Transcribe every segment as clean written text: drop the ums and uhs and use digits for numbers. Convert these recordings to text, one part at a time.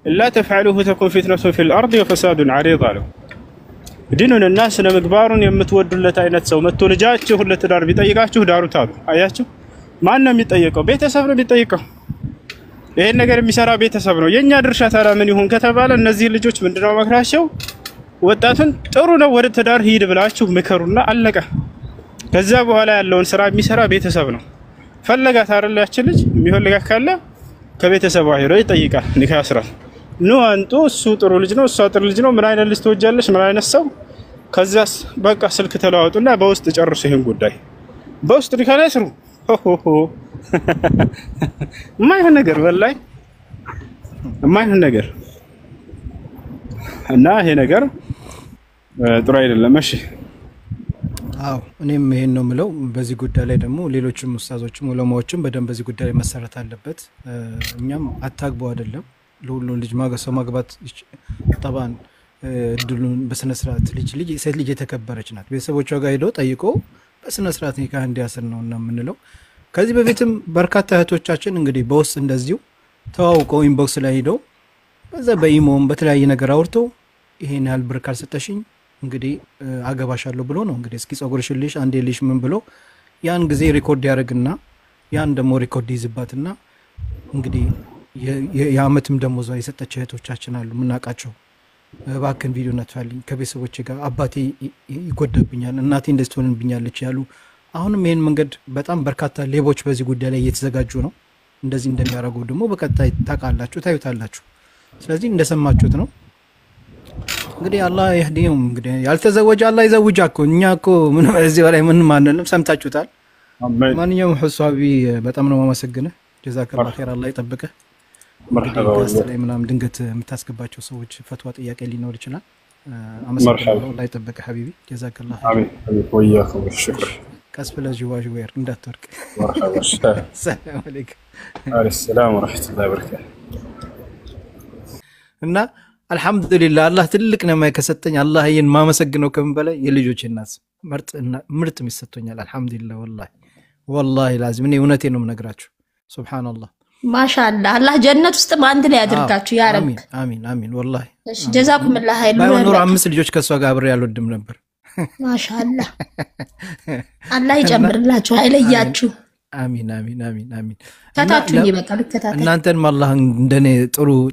إلا تفعلوه تكون فتنة في الأرض وفساد عريض له ديننا الناس نمقبارون يمتودوا لتاينت سو متو ልጃችሁ ለትዳር ቢጠይቃችሁ ዳሩት አሉ አያችሁ ማን ነው የሚጠይቀው ቤተሰብ ነው የሚጠይቀው ይሄን ነገር የሚሰራ ቤተሰብ ነው የኛ ድርሻ ታራ ምን ይሁን ከተባለ እነዚህ ልጆች ምንድነው መክራቸው ወጣቱን ጥሩ ነው ወደ ትዳር ሂድ ብላችሁ ምከሩና አለቀ ከዛ በኋላ ያለውን ስራ የሚሰራ ቤተሰብ ነው ፈለጋት አይደል ያቺ ልጅ የሚፈልጋት ካለ ከቤተሰብ ሄዶ ይጠይቃል ኒካ ያስራል ኑ አንጡ እሱ ጥሩ ልጅ ነው እሷ ጥሩ ልጅ ነው ምን አይነት ልጅ ተወጃለሽ ምን አይነት ሰው ከዛስ በቃ ስልክ ተለዋውጡና በውስጥ ጨርሱ ይሄን ጉዳይ በውስጥ ኒካ ያስሩ ማይሆን ነገር ወላይ ማይሆን ነገር እና ይሄ ነገር ጥሩ አይደለም እሺ አው እኔም ይሄን ነው ምለው በዚህ ጉዳይ ላይ ደግሞ ሌሎችም ኡስታዞችም ዑለማዎችም በደንብ በዚህ ጉዳይ ላይ መሰረት አለበት እኛም አታግቡ አይደለም ለሁሉ ልጅ ማግባት طبعا ድሉን በስነ ስርዓት ልጅ ሴት ልጅ የተከበረች ናት ቤተሰቦቿ ጋር ሄዶ ጠይቆ በስነ ስርዓት ኒካ እንዲያስር ነው እና ምንለው ከዚህ በፊትም በርካታ እህቶቻችን እንግዲህ በውስጥ እንደዚሁ ተዋውቀው ኢንቦክስ ላይ ሄዶ በዛ በኢሞም በተለያየ ነገር አውርቶ ይሄን ያህል ብር ካልሰጠሽኝ እንግዲህ አገባሻለሁ ብሎ ነው እንግዲህ እስኪ ጸጉርሽን ልሽ አንዴ ልሽ ምን ብሎ ያን ጊዜ ሪኮርድ ያደርግና ያን ደሞ ሪኮርድ ይዝባትና እንግዲህ የአመትም ደሞዟ የሰጠች እህቶቻችን አሉ ምናቃቸው ባክን ቪዲዮ ነጥፋልኝ ከቤተሰቦቼ ጋር አባቴ ይጎደብኛል እናቴ እንደዚህ ትሆንብኛለች ያሉ አሁንም ይሄን መንገድ በጣም በርካታ ሌቦች በዚህ ጉዳይ ላይ እየተዘጋጁ ነው እንደዚህ እንደሚያረጉ ደግሞ በቀጣይ ታቃላችሁ ታዩታላችሁ ስለዚህ እንደሰማችሁት ነው እንግዲህ አላህ ይህዲም እንግዲህ ያልተዘወጀ አላህ ይዘውጃኮ እኛኮ ምን እዚህ በላይ ምን ማንንም ሰምታችሁታል ማንኛውም ሐሳቢ በጣም ነው ማመሰግነህ ጀዛከላህ ኸይር አላህ ይጠብቅህ مرحبا والله ምናምን ድንገት የምታስገባቸው ሰዎች ፈትዋ ጥያቄ ሊኖር ይችላል አመሰግናለሁ አላህ ይጠብቅህ حبيبي ጀዛከላህ አሜን ወያኩም ሽክር كاسبلا جواج وير እንዳትወርቅ مرحبا السلام عليكم السلام ورحمه الله وبركاته እና አልহামዱሊላህ አላህ ትልቅ ነው የከሰጠኝ አላህ ይሄን ማመሰግነው ከመበላይ የልጆች እናስ ምርጥ ሚሰጥቶኛል አልহামዱሊላህ والله لازم እኔ እውነቴ ነው የምነግራችሁ ሱብሃንአላህ ማሻአላህ አላህ ጀነት ውስጥ ማንድ ላይ ያድርጋችሁ ያ ረብ አሚን والله እሺ ጀዛኩምላህ ኸይር ባይኖር አምስት ልጆች ከሷ ጋር አብሬ ያልወድም ነበር ማሻአላህ አላህ ይጨምርላችሁ አይለያችሁ አሚን ታታችሁ ይበቃል ተታታ እናንተን ማላህ እንደኔ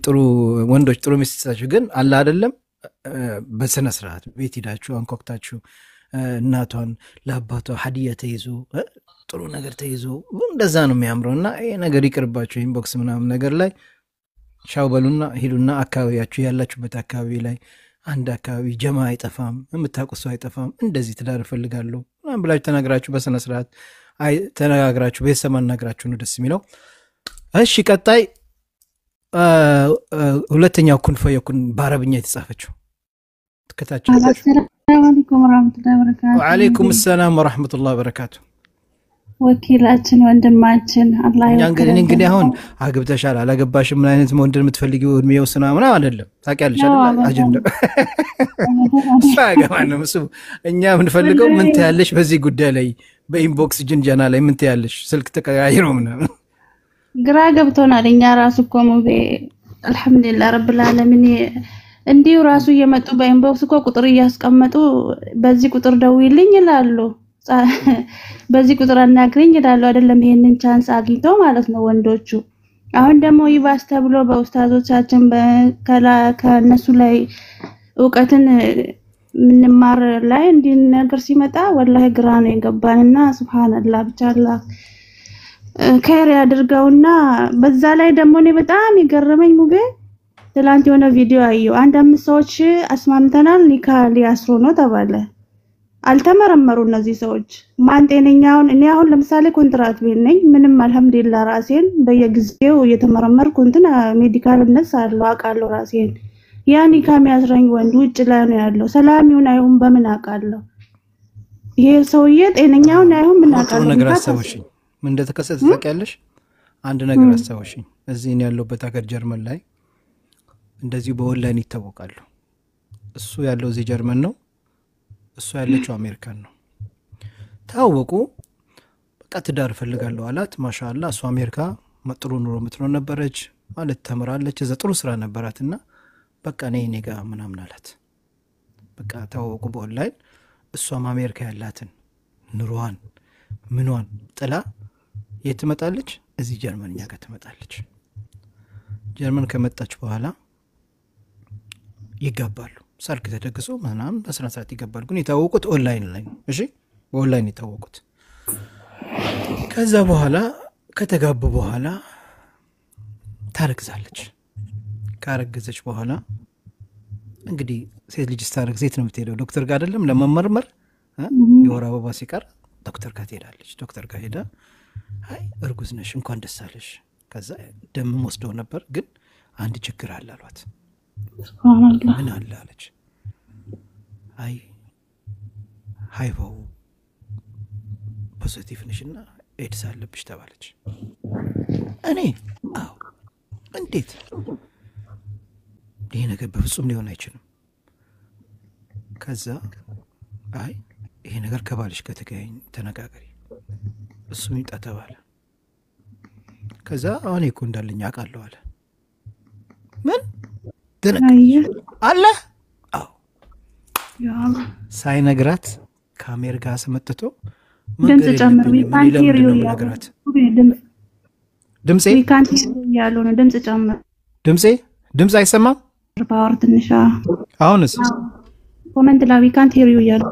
ጥሩ ወንዶች ጥሩ ሚስቶች ግን አላህ አይደለም በስነ ስርዓት ቤት ሄዳችሁ አንኮክታችሁ እናቷን ለአባቷ ሀዲያ ተይዞ ጥሩ ነገር ተይዞ እንደዛ ነው የሚያምረውና ይሄ ነገር ይቅርባችሁ ኢንቦክስ ምናምን ነገር ላይ ሻው በሉና ሄዱና አካባቢያችሁ ያላችሁበት አካባቢ ላይ አንድ አካባቢ ጀማ አይጠፋም የምታቆሱ አይጠፋም እንደዚህ ትዳር ፈልጋለሁ ምናምን ብላችሁ ተናግራችሁ በስነ ስርዓት አይ ተናግራችሁ ቤተሰብ ማናግራችሁ ነው ደስ የሚለው እሺ ቀጣይ ሁለተኛው ኩን ፈየኩን በአረብኛ የተጻፈችው ተከታተሉ ሰላም አለይኩም ወራህመቱላሂ ወበረካቱ ወአለይኩም ሰላም ወራህመቱላሂ ወበረካቱ ወኪላችን ወንድማችን አላህ ያንገን እንግዲህ አሁን አግብተሻል አላገባሽም ምን አይነት ወንድም የምትፈልጊው እድሜው ስና ምናምን አይደለም ታውቂያለሽ አይደል አጀንዳ ሳጋማንም እሱ እኛ ምንፈልገው ምን ታያለሽ በዚህ ጉዳይ ላይ በኢንቦክስ ጅንጃና ላይ ምን ታያለሽ ስልክ ተቀያይሮ ምናምን ግራ ገብቶናል እኛ ራሱ ኮሙቤ አልহামዱሊላህ ረብል ዓለሚን እንዲው ራሱ እየመጡ በኢንቦክስ እኮ ቁጥር እያስቀመጡ በዚህ ቁጥር ደውይልኝ ይላሉ በዚህ ቁጥር አናግረኝ ይላሉ አይደለም ይሄንን ቻንስ አግኝተው ማለት ነው ወንዶቹ አሁን ደግሞ ይባስ ተብሎ በኡስታዞቻችን ከነሱ ላይ ዕውቀትን ምንማር ላይ እንዲህ ነገር ሲመጣ ወላሂ ግራ ነው የገባንና ሱብሃንአላህ ብቻ አላህ ከር ያድርገውና በዛ ላይ ደግሞ እኔ በጣም ይገረመኝ ሙቤ ትላንት የሆነ ቪዲዮ አየሁ አንድ አምስት ሰዎች አስማምተናል ኒካ ሊያስሩ ነው ተባለ አልተመረመሩ እነዚህ ሰዎች ማን ጤነኛውን እኔ አሁን ለምሳሌ ኮንትራት ቤት ነኝ ምንም አልহামዱሊላህ ራሴን በየጊዜው እየተመረመርኩ እንትና ሜዲካል ነስ አለው አቃለው ራሴን ያኒ ካሚያስረኝ ወንድ ውጭ ላይ ነው ያለው ሰላም ይሁን አይሁን በምን አቃለው ይሄ ሰውዬ ጤነኛውን አይሁን ምን አቃለው ነገር አስተውሽኝ ምን እንደተከሰተ ታውቂያለሽ አንድ ነገር አስተውሽኝ እዚህ ነው ያለበት ሀገር ጀርመን ላይ እንደዚህ በኦንላይን ይታወቃሉ እሱ ያለው እዚህ ጀርመን ነው እሱ ያለችው አሜሪካን ነው ታወቁ በቃ ትዳር ፈልጋለሁ አላት ማሻአላ እሱ አሜሪካ መጥሩ ኑሮ ምትኖር ነበረች ማለት ተምራለች እዛ ጥሩ ስራ ነበራትና በቃ እኔ ጋር ምናምን አላት። በቃ ተዋወቁ በኦንላይን። እሷም አሜሪካ ያላትን ኑሮዋን ምኗን ጥላ የት ትመጣለች? እዚህ ጀርመን እኛ ጋር ትመጣለች። ጀርመን ከመጣች በኋላ ይጋባሉ። ሰርግ ተደግሶ ምናምን በስነ ስርዓት ይጋባሉ። ግን የታወቁት ኦንላይን ላይ ነው። እሺ በኦንላይን የታወቁት። ከዛ በኋላ ከተጋቡ በኋላ ታረግዛለች። ካረገዘች በኋላ እንግዲህ ሴት ልጅ ስታረግዝ የት ነው የምትሄደው? ዶክተር ጋር አይደለም ለመመርመር? የወር አበባ ሲቀር ዶክተር ጋር ትሄዳለች። ዶክተር ጋር ሄዳ አይ እርጉዝ ነሽ እንኳን ደስ አለሽ። ከዛ ደምም ወስደው ነበር ግን አንድ ችግር አለ አሏት። ምን አለ አለች። አይ ሃይቫው ፖዚቲቭ ነሽና ኤድስ አለብሽ ተባለች። እኔ አዎ እንዴት ይሄ ነገር በፍጹም ሊሆን አይችልም። ከዛ አይ ይሄ ነገር ከባልሽ ከተገኘ ተነጋገሪ እሱ ይምጣ ተባለ። ከዛ አሁን እኮ እንዳለኝ አውቃለሁ አለ። ምን አለ? አዎ ሳይነግራት ከአሜሪካ አስመጥቶ ድምጽ ጨምር ነገራት። ድምጼ ያሉ ነው። ድምጽ ጨምር። ድምጽ አይሰማም? ፓወር ትንሽ። አሁንስ ኮሜንት ላይ we can't hear you ያሉ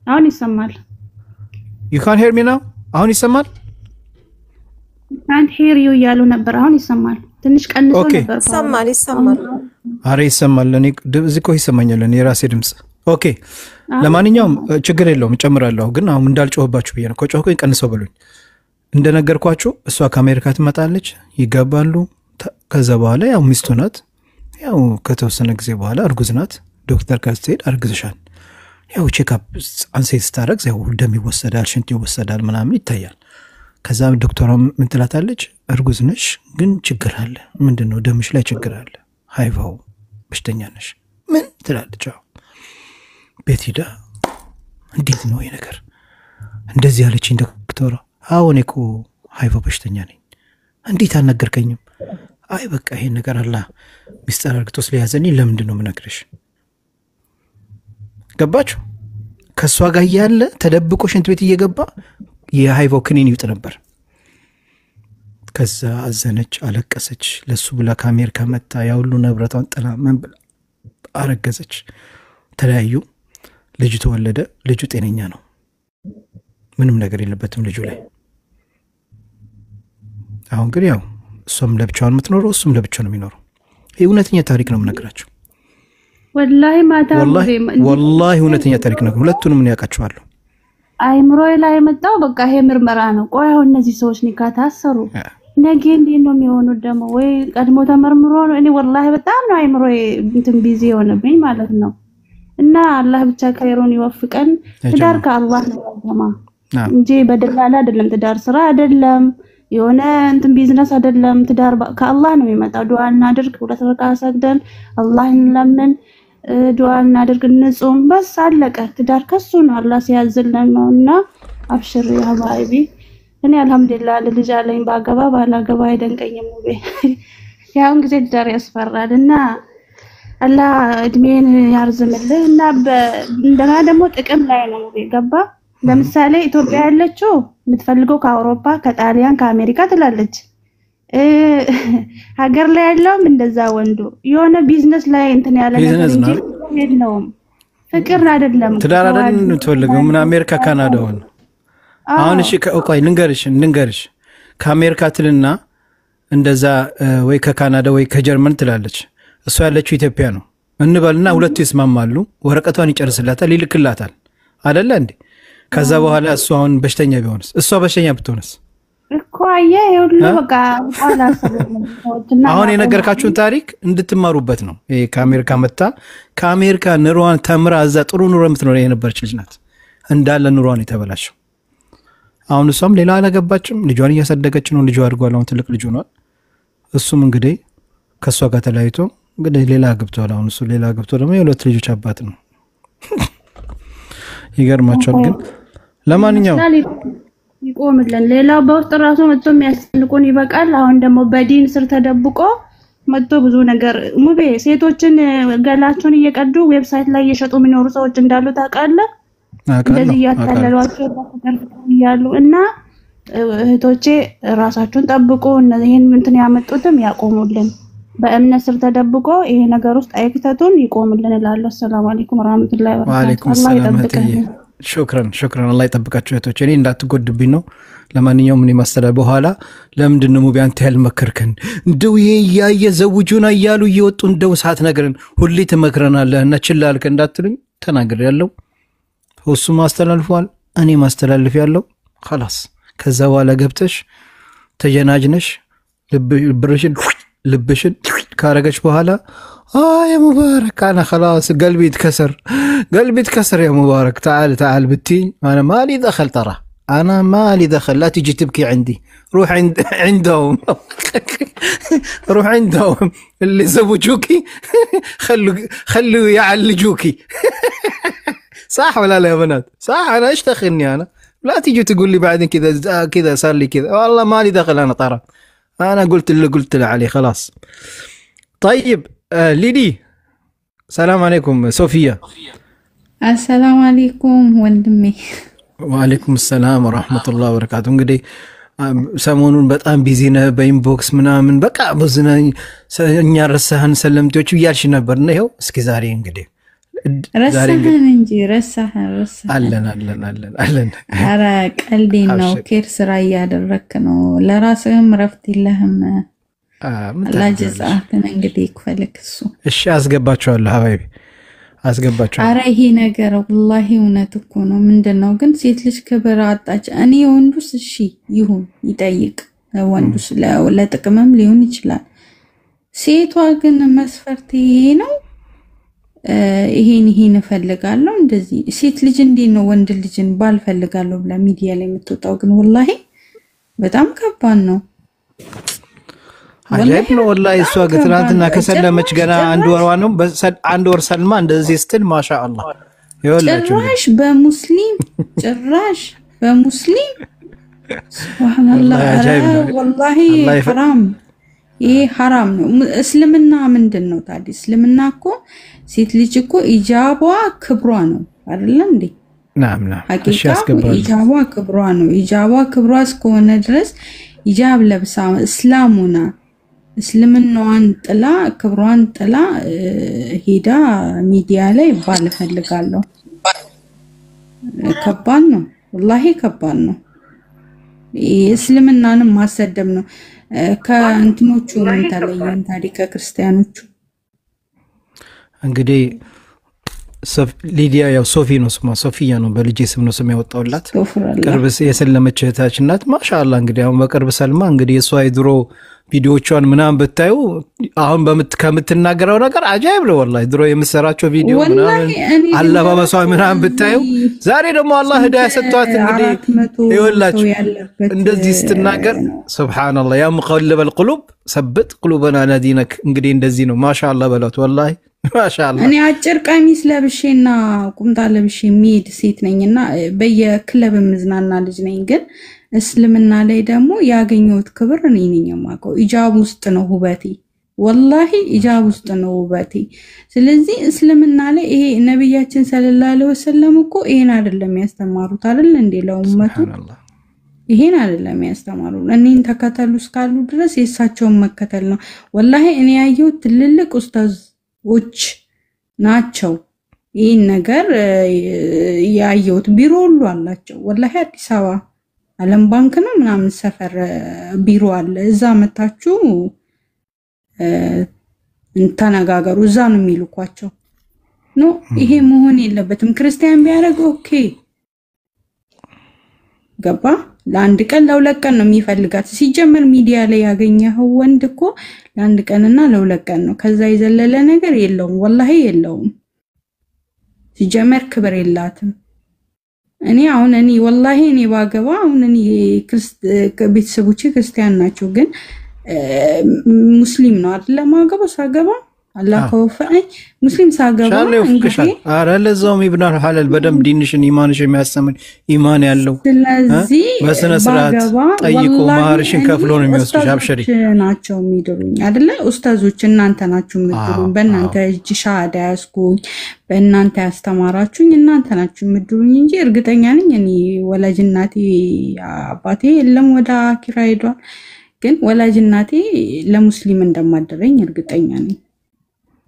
አሁን ይሰማል። you can't hear me now? አሁን ይሰማል? can't hear you ያሉ ነበር። አሁን ይሰማል። ትንሽ ቀንሶ ነበር። ይሰማል። አሬ ይሰማል። እኔ እዚህ እኮ ይሰማኛል እኔ የራሴ ድምጽ። ኦኬ ለማንኛውም ችግር የለውም እጨምራለሁ። ግን አሁን እንዳልጮህባችሁ ብዬ ነው። ከጮህኩኝ ቀንሰው በሉኝ። እንደነገርኳችሁ እሷ ከአሜሪካ ትመጣለች፣ ይጋባሉ። ከዛ በኋላ ያው ሚስቱ ናት። ያው ከተወሰነ ጊዜ በኋላ እርጉዝ ናት። ዶክተር ጋር ስትሄድ አርግዝሻል። ያው ቼክአፕ አንሴት ስታረግዝ ያው ደም ይወሰዳል፣ ሽንት ይወሰዳል ምናምን ይታያል። ከዛ ዶክተሯ ምን ትላታለች? እርጉዝ ነሽ ግን ችግር አለ። ምንድነው? ደምሽ ላይ ችግር አለ፣ ሃይቫው በሽተኛ ነሽ። ምን ትላለች? ቤት ሄዳ እንዴት ነው ይሄ ነገር እንደዚህ ያለችኝ ዶክተሯ? አሁን እኮ ሃይቫው በሽተኛ ነኝ። እንዴት አልነገርከኝም? አይ በቃ ይሄን ነገር አላ ሚስጥር አድርጎ ስለያዘኝ ለምንድን ነው የምነግርሽ? ገባችሁ? ከሷ ጋር ያለ ተደብቆ ሽንት ቤት እየገባ የሃይቫው ክኒን ይውጥ ነበር። ከዛ አዘነች፣ አለቀሰች። ለሱ ብላ ከአሜሪካ መጣ። ያ ሁሉ ንብረቷን ጥላ ምን ብላ አረገዘች። ተለያዩ። ልጅ ተወለደ። ልጁ ጤነኛ ነው። ምንም ነገር የለበትም ልጁ ላይ። አሁን ግን ያው እሷም ለብቻዋን የምትኖረው እሱም ለብቻው ነው የሚኖረው። ይህ እውነተኛ ታሪክ ነው የምነግራቸው። ወላሂ ማታ ወላሂ እውነተኛ ታሪክ ነው። ሁለቱንም ምን ያውቃቸዋለሁ። አይምሮዬ ላይ የመጣው በቃ ይሄ ምርመራ ነው። ቆይ አሁን እነዚህ ሰዎች ኒካ ታሰሩ ነገ እንዴት ነው የሚሆኑት? ደግሞ ወይ ቀድሞ ተመርምሮ ነው? እኔ ወላሂ በጣም ነው አይምሮዬ እንትን ቢዚ የሆነብኝ ማለት ነው። እና አላህ ብቻ ከይሮን ይወፍቀን። ትዳር ከአላህ ነው እንጂ በደላላ አይደለም። ትዳር ስራ አይደለም፣ የሆነ እንትን ቢዝነስ አይደለም። ትዳር ከአላህ ነው የሚመጣው። ዱዓ እናድርግ፣ ሁለት ረካ ሰግደን አላህን ለምን ዱዓ እናድርግ፣ እንጹም፣ በስ አለቀ። ትዳር ከሱ ነው አላህ ሲያዝልን ነውና አብሽር ያ ባይቢ። እኔ አልহামዱሊላህ ልጅ አለኝ። ባገባ ባላገባ አይደንቀኝም። ያውን ጊዜ ትዳር ያስፈራልና አላህ እድሜን ያርዝምልህ። እና እንደገና ደግሞ ጥቅም ላይ ነው ገባ። ለምሳሌ ኢትዮጵያ ያለችው የምትፈልገው ከአውሮፓ ከጣሊያን ከአሜሪካ ትላለች። ሀገር ላይ ያለውም እንደዛ ወንዱ የሆነ ቢዝነስ ላይ እንትን ያለ ነገር እንጂ የለውም። ፍቅር አይደለም። ትዳር አይደለም የምትፈልገው ምን አሜሪካ ካናዳ ሆነ። አሁን እሺ ቆይ ልንገርሽ ከአሜሪካ ትልና እንደዛ ወይ ከካናዳ ወይ ከጀርመን ትላለች። እሷ ያለችው ኢትዮጵያ ነው እንበልና ሁለቱ ይስማማሉ። ወረቀቷን ይጨርስላታል፣ ይልክላታል አይደለ እንዴ? ከዛ በኋላ እሷ አሁን በሽተኛ ቢሆንስ? እሷ በሽተኛ ብትሆንስ? እኮ አየ ይሁሉ በቃ አሁን የነገርካችሁን ታሪክ እንድትማሩበት ነው። ይሄ ከአሜሪካ መጣ ከአሜሪካ ኑሮዋን ተምራ እዛ ጥሩ ኑሮ የምትኖር የነበረች ልጅ ናት። እንዳለ ኑሮዋን የተበላሸው። አሁን እሷም ሌላ አላገባችም። ልጇን እያሳደገች ነው። ልጇ አድጓል። አሁን ትልቅ ልጅ ሆኗል። እሱም እንግዲህ ከሷ ጋር ተለያይቶ እንግዲህ ሌላ አግብቷል። አሁን እሱ ሌላ አግብቶ ደግሞ የሁለት ልጆች አባት ነው። ይገርማቸዋል። ግን ለማንኛውም ይቆምልን። ሌላው በውስጥ ራሱ መጥቶ የሚያስልቁን ይበቃል። አሁን ደግሞ በዲን ስር ተደብቆ መጥቶ ብዙ ነገር ሙቤ ሴቶችን ገላቸውን እየቀዱ ዌብሳይት ላይ እየሸጡ የሚኖሩ ሰዎች እንዳሉ ታውቃለህ? እንደዚህ ያታለሏቸው ያሉ እና እህቶቼ ራሳችሁን ጠብቁ። እነዚህን እንትን ያመጡትም ያቆሙልን። በእምነት ስር ተደብቆ ይሄ ነገር ውስጥ አይክተቱን ይቆምልን እላለሁ። ሰላም አለይኩም ወራህመቱላሂ ወበረካቱ። ወአለይኩም ሰላም። ሹክራን አላህ ይጠብቃችሁ እህቶቼ። እኔ እንዳትጎድብኝ ነው። ለማንኛውም እኔ ማስተላለፍ በኋላ ለምንድን ነው ሙቢ አንተ ያልመከርከን? እንደው ይሄ ያየ ዘውጁና እያሉ እየወጡ እንደው ሰዓት ነገርን ሁሌ ትመክረናለህ እና ችላ አልከ እንዳትሉኝ ተናግሬያለሁ። እሱ ማስተላልፏል፣ እኔ ማስተላልፍ ያለው خلاص። ከዛ በኋላ ገብተሽ ተጀናጅነሽ ልብሽን ካረገች በኋላ يا مبارك انا خلاص قلبي اتكسر يا مبارك تعال بتي انا مالي دخل ترى انا مالي دخل لا تيجي تبكي عندي روح عندهم روح عندهم اللي زوجوكي خلوا يعالجوكي صح ولا لا يا بنات؟ صح. انا ايش دخلني انا؟ لا تيجي تقول لي بعدين كذا صار لي كذا والله مالي دخل انا ترى انا قلت اللي عليه خلاص. طيب ليدي السلام عليكم. صوفيا السلام عليكم ወንድሜ። وعليكم السلام ورحمة الله وبركاته። እንግዲህ ሰሞኑን በጣም ቢዚ ነህ በኢንቦክስ ምናምን በቃ ብዙ ነኝ እኛ ረሳህን ሰለምቶቹ እያልሽ ነበር ነው። ይኸው እስኪ ዛሬ እንግዲህ ረሳህን እንጂ ረሳህን አለን። ኧረ ቀልዴን ነው። ኬር ስራ እያደረክ ነው። ለራስህም ረፍት የለህም። ላጅዛትን እንግዲህ ይክፈልክ እሱ። እሺ አስገባቸዋለሁ ሀባይቢ አስገባቸዋለሁ። ኧረ ይሄ ነገር ወላሂ እውነት እኮ ነው። ምንድነው ግን ሴት ልጅ ክብር አጣች። እኔ ወንዱስ እሺ ይሁን ይጠይቅ፣ ወንዱስ ለጥቅምም ሊሆን ይችላል። ሴቷ ግን መስፈርት ይሄ ነው። ይሄን እፈልጋለሁ እንደዚህ። ሴት ልጅ እንዴት ነው ወንድ ልጅን ባልፈልጋለሁ ብላ ሚዲያ ላይ የምትወጣው? ግን ወላሂ በጣም ከባድ ነው። አጀብ ነው ወላሂ። እሷ ትናንትና ከሰለመች ገና አንድ ወርዋ ነው። አንድ ወር ሰልማ እንደዚህ ስትል ማሻአላህ ይወላችሁ። ጭራሽ በሙስሊም ሱብሃንአላህ። ወላሂ حرام ይሄ حرام ነው። እስልምና ምንድነው ታዲያ? እስልምና እኮ ሴት ልጅ እኮ ኢጃቧ ክብሯ ነው አይደል እንዴ? ናም እሺ ያስገባል። ኢጃቧ ክብሯ ነው። ኢጃቧ ክብሯ እስከሆነ ድረስ ኢጃብ ለብሳ እስላሙና እስልምናዋን ጥላ ክብሯን ጥላ ሄዳ ሚዲያ ላይ ባል ፈልጋለሁ። ከባድ ነው ወላሂ ከባድ ነው። እስልምናንም ማሰደብ ነው። ከእንትኖቹ ምን ተለየን ታዲያ ከክርስቲያኖቹ? እንግዲህ ሊዲያ ያው ሶፊ ነው ስሟ፣ ሶፊያ ነው በልጄ ስም ነው ስም ያወጣውላት። ቅርብ የሰለመች እህታችን ናት። ማሻአላህ እንግዲህ አሁን በቅርብ ሰልማ እንግዲህ የሷ የድሮ ቪዲዮቿን ምናምን ብታዩ አሁን ከምትናገረው ነገር አጃይብ ነው ወላሂ። ድሮ የምትሰራቸው ቪዲዮ ምናምን አለባበሷ ምናምን ብታዩ ዛሬ ደግሞ አላህ ሂዳያ ሰጥቷት እንግዲህ ይወላችሁ እንደዚህ ስትናገር ሱብሃንአላህ ያ ሙቀልበል ቁሉብ ሰብት ቁሉበና አላ ዲነክ። እንግዲህ እንደዚህ ነው ማሻአላህ በላት ወላሂ ማሻአላህ። እኔ አጭር ቀሚስ ለብሼና ቁምጣ ለብሼ የሚሄድ ሴት ነኝና በየክለብ ምዝናና ልጅ ነኝ። ግን እስልምና ላይ ደግሞ ያገኘሁት ክብር እኔ ነኝ የማውቀው። ኢጃብ ውስጥ ነው ውበቴ ወላሂ ኢጃብ ውስጥ ነው ውበቴ። ስለዚህ እስልምና ላይ ይሄ ነብያችን ሰለላሁ ዐለይሂ ወሰለም እኮ ይሄን አይደለም ያስተማሩት አይደል እንዴ? ለኡመቱ ይሄን አይደለም ያስተማሩ። እኔን ተከተሉ እስካሉ ድረስ የሳቸውን መከተል ነው። ወላሂ እኔ ያየሁት ትልልቅ ኡስታዞች ናቸው ይሄን ነገር ያየሁት። ቢሮ ሁሉ አላቸው ወላሂ። አዲስ አበባ ዓለም ባንክ ነው ምናምን ሰፈር ቢሮ አለ። እዛ መታችሁ እንተነጋገሩ። እዛ ነው የሚልኳቸው። ኖ ይሄ መሆን የለበትም። ክርስቲያን ቢያደርግ ኦኬ ገባ። ለአንድ ቀን ለሁለት ቀን ነው የሚፈልጋት። ሲጀመር ሚዲያ ላይ ያገኘው ወንድ እኮ ለአንድ ቀንና ለሁለት ቀን ነው። ከዛ የዘለለ ነገር የለውም ወላሂ የለውም። ሲጀመር ክብር የላትም። እኔ ወላሂ እኔ ባገባ እኔ ቤተሰቦቼ ክርስቲያን ናቸው፣ ግን ሙስሊም ነው አይደል ማገባ ሳገባ አላህ ከወፈቀኝ ሙስሊም ሳገባ እንግዲህ አረ ለዛውም ይብናል ሐላል በደም ዲንሽን ኢማንሽ የሚያስተምር ኢማን ያለው ስለዚህ በስነ ስርዓት ጠይቆ ማርሽን ከፍሎ ነው የሚወስድሽ አብሽሪ ናቸው የሚድሩኝ አይደለ ኡስታዞች እናንተ ናችሁ የምትድሩኝ በእናንተ እጅ ሻሃዳ ያስኩኝ በእናንተ ያስተማራችሁኝ እናንተ ናችሁ የምትድሩኝ እንጂ እርግጠኛ ነኝ እኔ ወላጅ እናቴ አባቴ የለም ወደ አኪራ ሄዷል ግን ወላጅ እናቴ ለሙስሊም እንደማደረኝ እርግጠኛ ነኝ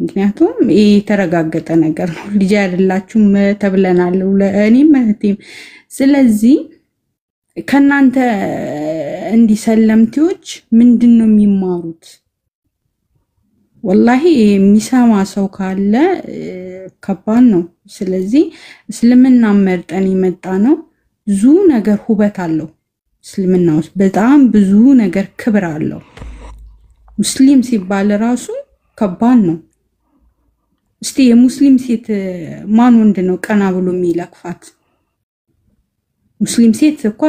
ምክንያቱም የተረጋገጠ ነገር ነው ልጅ አይደላችሁም ተብለናል ለእኔም እህቴም ስለዚህ ከናንተ እንዲሰለምቲዎች ምንድነው የሚማሩት ወላሂ የሚሰማ ሰው ካለ ከባድ ነው ስለዚህ እስልምና መርጠን ይመጣ ነው ብዙ ነገር ሁበት አለው እስልምና ውስጥ በጣም ብዙ ነገር ክብር አለው ሙስሊም ሲባል ራሱ ከባድ ነው እስቲ የሙስሊም ሴት ማን ወንድ ነው ቀና ብሎ የሚለክፋት ሙስሊም ሴት እኮ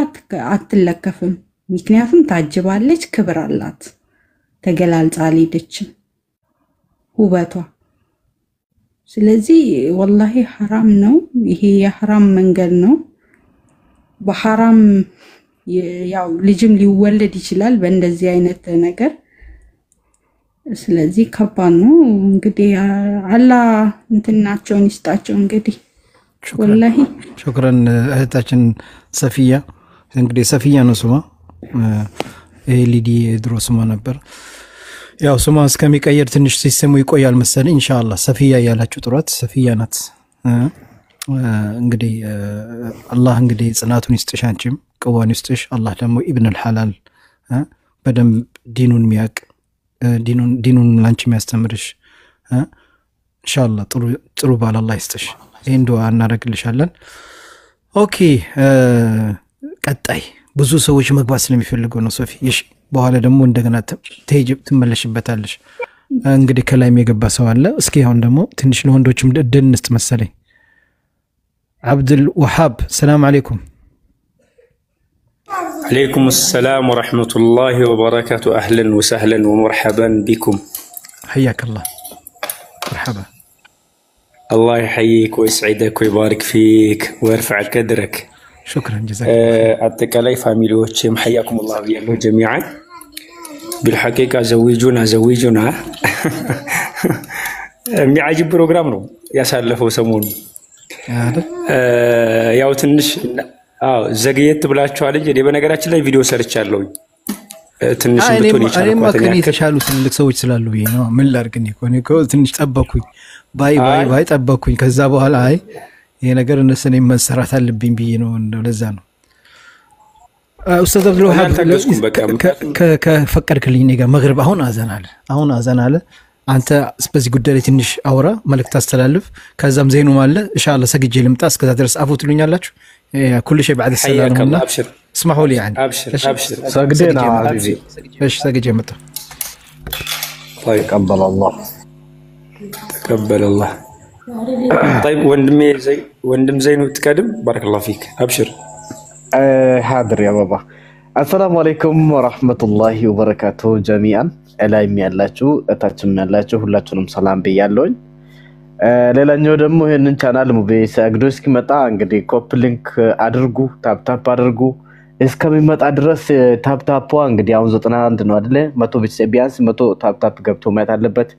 አትለከፍም ምክንያቱም ታጅባለች ክብር አላት ተገላልጻ አልሄደችም ውበቷ ስለዚህ ወላሂ حرام ነው ይሄ የሐራም መንገድ ነው በሐራም ያው ልጅም ሊወለድ ይችላል በእንደዚህ አይነት ነገር ስለዚህ ከባድ ነው እንግዲህ አላህ እንትናቸውን ይስጣቸው እንግዲህ ወላሂ شكرا እህታችን ሰፊያ እንግዲህ ሰፊያ ነው ስሟ ኤሊዲ ድሮ ስሟ ነበር ያው ስሟ እስከሚቀየር ትንሽ ሲስተሙ ይቆያል መሰለኝ ኢንሻአላህ ሰፊያ ያላችሁ ጥራት ሰፊያ ናት እንግዲህ አላህ እንግዲህ ጽናቱን ይስጥሽ አንቺም ቀዋን ይስጥሽ አላህ ደግሞ ኢብን አልሐላል በደም ዲኑን ሚያቅ ዲኑን ላንቺ የሚያስተምርሽ ኢንሻአላህ ጥሩ ባል አላህ ይስጥሽ ይሄን ዱዓ እናደርግልሻለን ኦኬ ቀጣይ ብዙ ሰዎች መግባት ስለሚፈልጉ ነው ሶፊ እሺ በኋላ ደግሞ እንደገና ትመለሽበታለሽ እንግዲህ ከላይም የገባ ሰው አለ እስኪ አሁን ደግሞ ትንሽ ለወንዶችም እድል እንስጥ መሰለኝ عبد الوهاب السلام عليكم عليكم السلام ورحمة الله وبركاته أهلا وسهلا ومرحبا بكم حياك الله مرحبا الله يحييك ويسعدك ويبارك فيك ويرفع قدرك شكرا جزاك الله أعطيك الله فاميلوتشم حياكم الله وياكم جميعا بالحقيقة زوجونا የሚያጅብ ፕሮግራም ነው ያሳለፈው ሰሞኑ ያው ትንሽ ዘግየት ብላችኋል እንጂ በነገራችን ላይ ቪዲዮ ሰርቻለሁ ትንሽ እንድትሆን ይችላል እኔ ተሻሉ ትልቅ ሰዎች ስላሉ ነው ምን ላርግኝ እኮ ትንሽ ጠበኩኝ ባይ ጠበኩኝ ከዛ በኋላ አይ ይሄ ነገር እነሰኔ መሰራት አለብኝ ብዬ ነው ለዛ ነው ኡስታዝ አብዱል ወሃብ ከፈቀድክልኝ ነገ መግሪብ አሁን አዘናለ አንተ በዚህ ጉዳይ ላይ ትንሽ አውራ መልእክት አስተላልፍ ከዛም ዘይኑ ማለ ኢንሻአላህ ሰግጄ ልምጣ እስከዛ ድረስ አፎትሉኛላችሁ كل شيء بعد السلام ابشر اسمحوا لي يعني ابشر سجدنا حبيبي ايش سجدي متى طيب تقبل الله طيب وندم زينو تقدم بارك الله فيك ابشر حاضر يا بابا السلام عليكم ورحمة الله وبركاته جميعا እላይም ያላችሁ እታችም ያላችሁ ሁላችሁንም ሰላም በያለሁኝ ሌላኛው ደግሞ ይሄንን ቻናል ሙቤ ሰግዶ እስኪመጣ እንግዲህ ኮፒ ሊንክ አድርጉ ታፕ አድርጉ እስከሚመጣ ድረስ ታፕ እንግዲህ አሁን 91 ነው አይደለ 100 ቢያንስ 100 ታፕ ገብቶ ማየት አለበት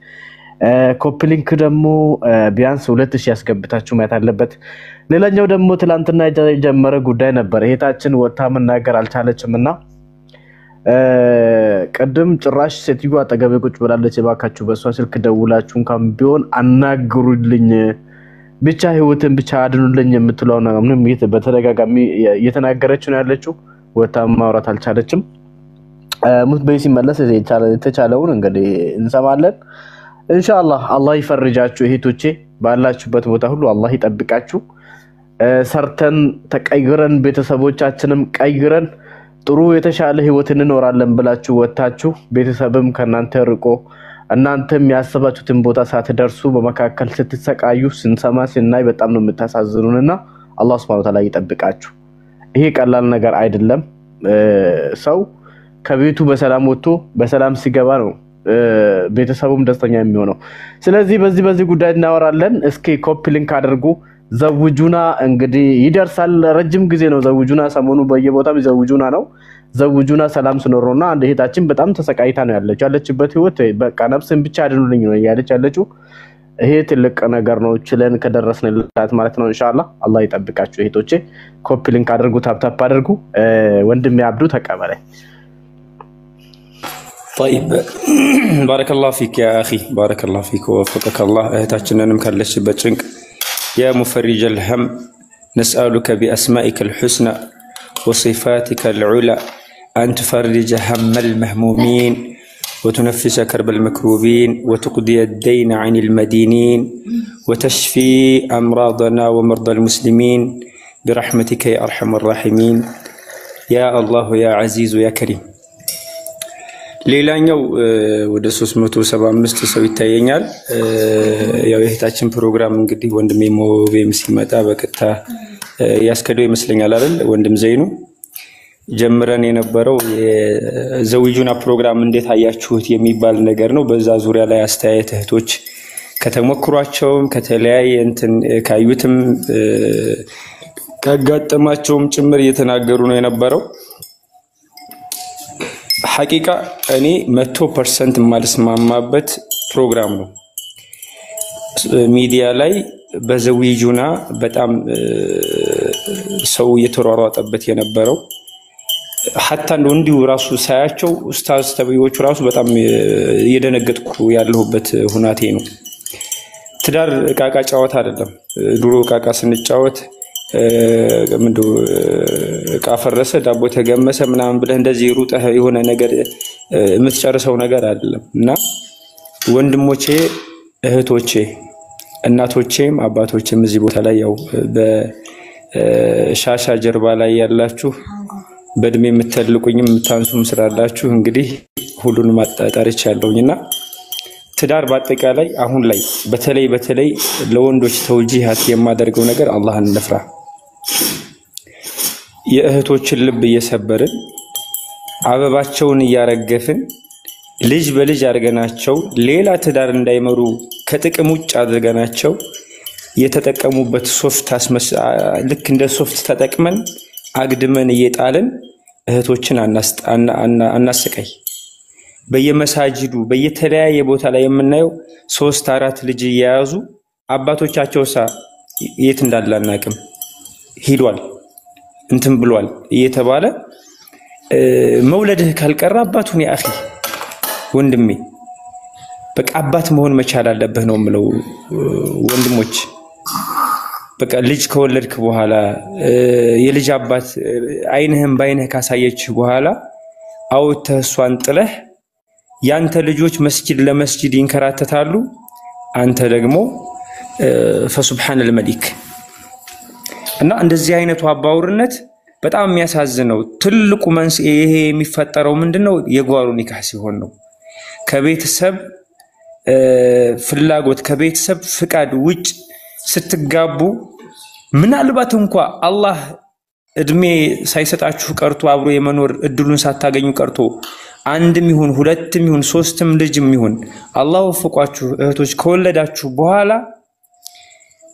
ኮፒ ሊንክ ደግሞ ቢያንስ 2000 ያስገብታችሁ ማየት አለበት ሌላኛው ደግሞ ትላንትና የጀመረ ጉዳይ ነበር እህታችን ወጣ መናገር አልቻለችምና ቀደም ጭራሽ ሴትዮ አጠገቤ ቁጭ ብላለች ባካችሁ በሷ ስልክ ደውላችሁ እንኳን ቢሆን አናግሩልኝ ብቻ ህይወትን ብቻ አድኑልኝ የምትለው ነው ምንም በተደጋጋሚ እየተናገረች ነው ያለችው ወጣም ማውራት አልቻለችም ሙት በይሲ መለስ የተቻለውን እንግዲህ እንሰማለን ኢንሻአላህ አላህ ይፈርጃችሁ እህቶቼ ባላችሁበት ቦታ ሁሉ አላህ ይጠብቃችሁ ሰርተን ተቀይረን ቤተሰቦቻችንም ቀይረን ጥሩ የተሻለ ህይወትን እንኖራለን ብላችሁ ወጣችሁ ቤተሰብም ከናንተ ርቆ እናንተም ያሰባችሁትን ቦታ ሳትደርሱ በመካከል ስትሰቃዩ ስንሰማ ስናይ በጣም ነው የምታሳዝኑንና አላህ Subhanahu Wa Ta'ala ይጠብቃችሁ ይሄ ቀላል ነገር አይደለም ሰው ከቤቱ በሰላም ወጥቶ በሰላም ሲገባ ነው ቤተሰቡም ደስተኛ የሚሆነው። ስለዚህ በዚህ ጉዳይ እናወራለን። እስኪ ኮፒ ሊንክ አድርጉ። ዘውጁና እንግዲህ ይደርሳል። ረጅም ጊዜ ነው ዘውጁና፣ ሰሞኑ በየቦታው ዘውጁና ነው። ዘውጁና ሰላም ስኖርና አንድ እህታችን በጣም ተሰቃይታ ነው ያለችበት ህይወት በቃ ነፍስን ብቻ አድኑልኝ ነው ያለች ያለችው። ይሄ ትልቅ ነገር ነው ችለን ከደረስንላት ማለት ነው። ኢንሻአላህ አላህ ይጠብቃችሁ እህቶቼ። ኮፒ ሊንክ አድርጉ፣ ታፕ አድርጉ። ወንድሜ አብዱ ተቀበለኝ። طيب بارك الله فيك يا اخي، بارك الله فيك ووفقك الله. اهتاچننم ካለችበት ጭንቅ يا مفرج الهم نسألك بأسمائك الحسنى وصفاتك العلى أن تفرج هم المهمومين وتنفس كرب المكروبين وتقضي الدين عن المدينين وتشفي أمراضنا ومرضى المسلمين برحمتك يا أرحم الراحمين يا الله يا عزيز يا كريم. ሌላኛው ወደ 375 ሰው ይታየኛል። ያው የህታችን ፕሮግራም እንግዲህ ወንድሜ ሞቤም ሲመጣ በቀጥታ ያስከደው ይመስለኛል አይደል? ወንድም ዘይኑ ጀምረን የነበረው የዘውጁና ፕሮግራም እንዴት አያችሁት የሚባል ነገር ነው። በዛ ዙሪያ ላይ አስተያየት እህቶች ከተሞክሯቸውም ከተለያየ እንትን ካዩትም ካጋጠማቸውም ጭምር እየተናገሩ ነው የነበረው። ሐቂቃ እኔ 100% ማልስማማበት ፕሮግራም ነው። ሚዲያ ላይ በዘውጁና በጣም ሰው እየተሯሯጠበት የነበረው ሐታ እንዲሁ ራሱ ሳያቸው ኡስታዝ ተብዮቹ ራሱ በጣም እየደነገጥኩ ያለሁበት ሁናቴ ነው። ትዳር ቃቃ ጫወታ አይደለም። ድሮ ቃቃ ስንጫወት ምንድነው ቃፈረሰ ዳቦ ተገመሰ ምናምን ብለህ እንደዚህ ሩጠህ የሆነ ነገር የምትጨርሰው ነገር አይደለም። እና ወንድሞቼ እህቶቼ እናቶቼም አባቶቼም እዚህ ቦታ ላይ ያው በሻሻ ጀርባ ላይ ያላችሁ በእድሜ የምትልቁኝም የምታንሱም ስላላችሁ እንግዲህ ሁሉንም አጣጣርቻለሁኝና ትዳር በአጠቃላይ አሁን ላይ በተለይ ለወንዶች ተውጂሃት የማደርገው ነገር አላህን እንፍራ። የእህቶችን ልብ እየሰበርን አበባቸውን እያረገፍን ልጅ በልጅ አድርገናቸው ሌላ ትዳር እንዳይመሩ ከጥቅም ውጭ አድርገናቸው የተጠቀሙበት ሶፍት ልክ እንደ ሶፍት ተጠቅመን አግድመን እየጣልን እህቶችን አናስቀይ። በየመሳጅዱ በየተለያየ ቦታ ላይ የምናየው 3-4 ልጅ እየያዙ አባቶቻቸውሳ የት እንዳላናቅም ሂዷል እንትን ብሏል እየተባለ መውለድህ ካልቀረ አባቱን ያ አኺ ወንድሜ በቃ አባት መሆን መቻል አለብህ ነው የምለው። ወንድሞች በቃ ልጅ ከወለድክ በኋላ የልጅ አባት አይንህም ባይንህ ካሳየች በኋላ አውጥተህ እሷን ጥለህ ያንተ ልጆች መስጂድ ለመስጂድ ይንከራተታሉ። አንተ ደግሞ ፈሱብሃነል መሊክ እና እንደዚህ አይነቱ አባውርነት በጣም የሚያሳዝነው ትልቁ መንስኤ ይሄ የሚፈጠረው ምንድነው? የጓሮ ኒካህ ሲሆን ነው። ከቤተሰብ ፍላጎት ከቤተሰብ ፍቃድ ውጭ ስትጋቡ ምናልባት እንኳን አላህ እድሜ ሳይሰጣችሁ ቀርቶ አብሮ የመኖር እድሉን ሳታገኙ ቀርቶ አንድም ይሁን ሁለትም ይሁን ሶስትም ልጅም ይሁን አላህ ወፍቋችሁ እህቶች ከወለዳችሁ በኋላ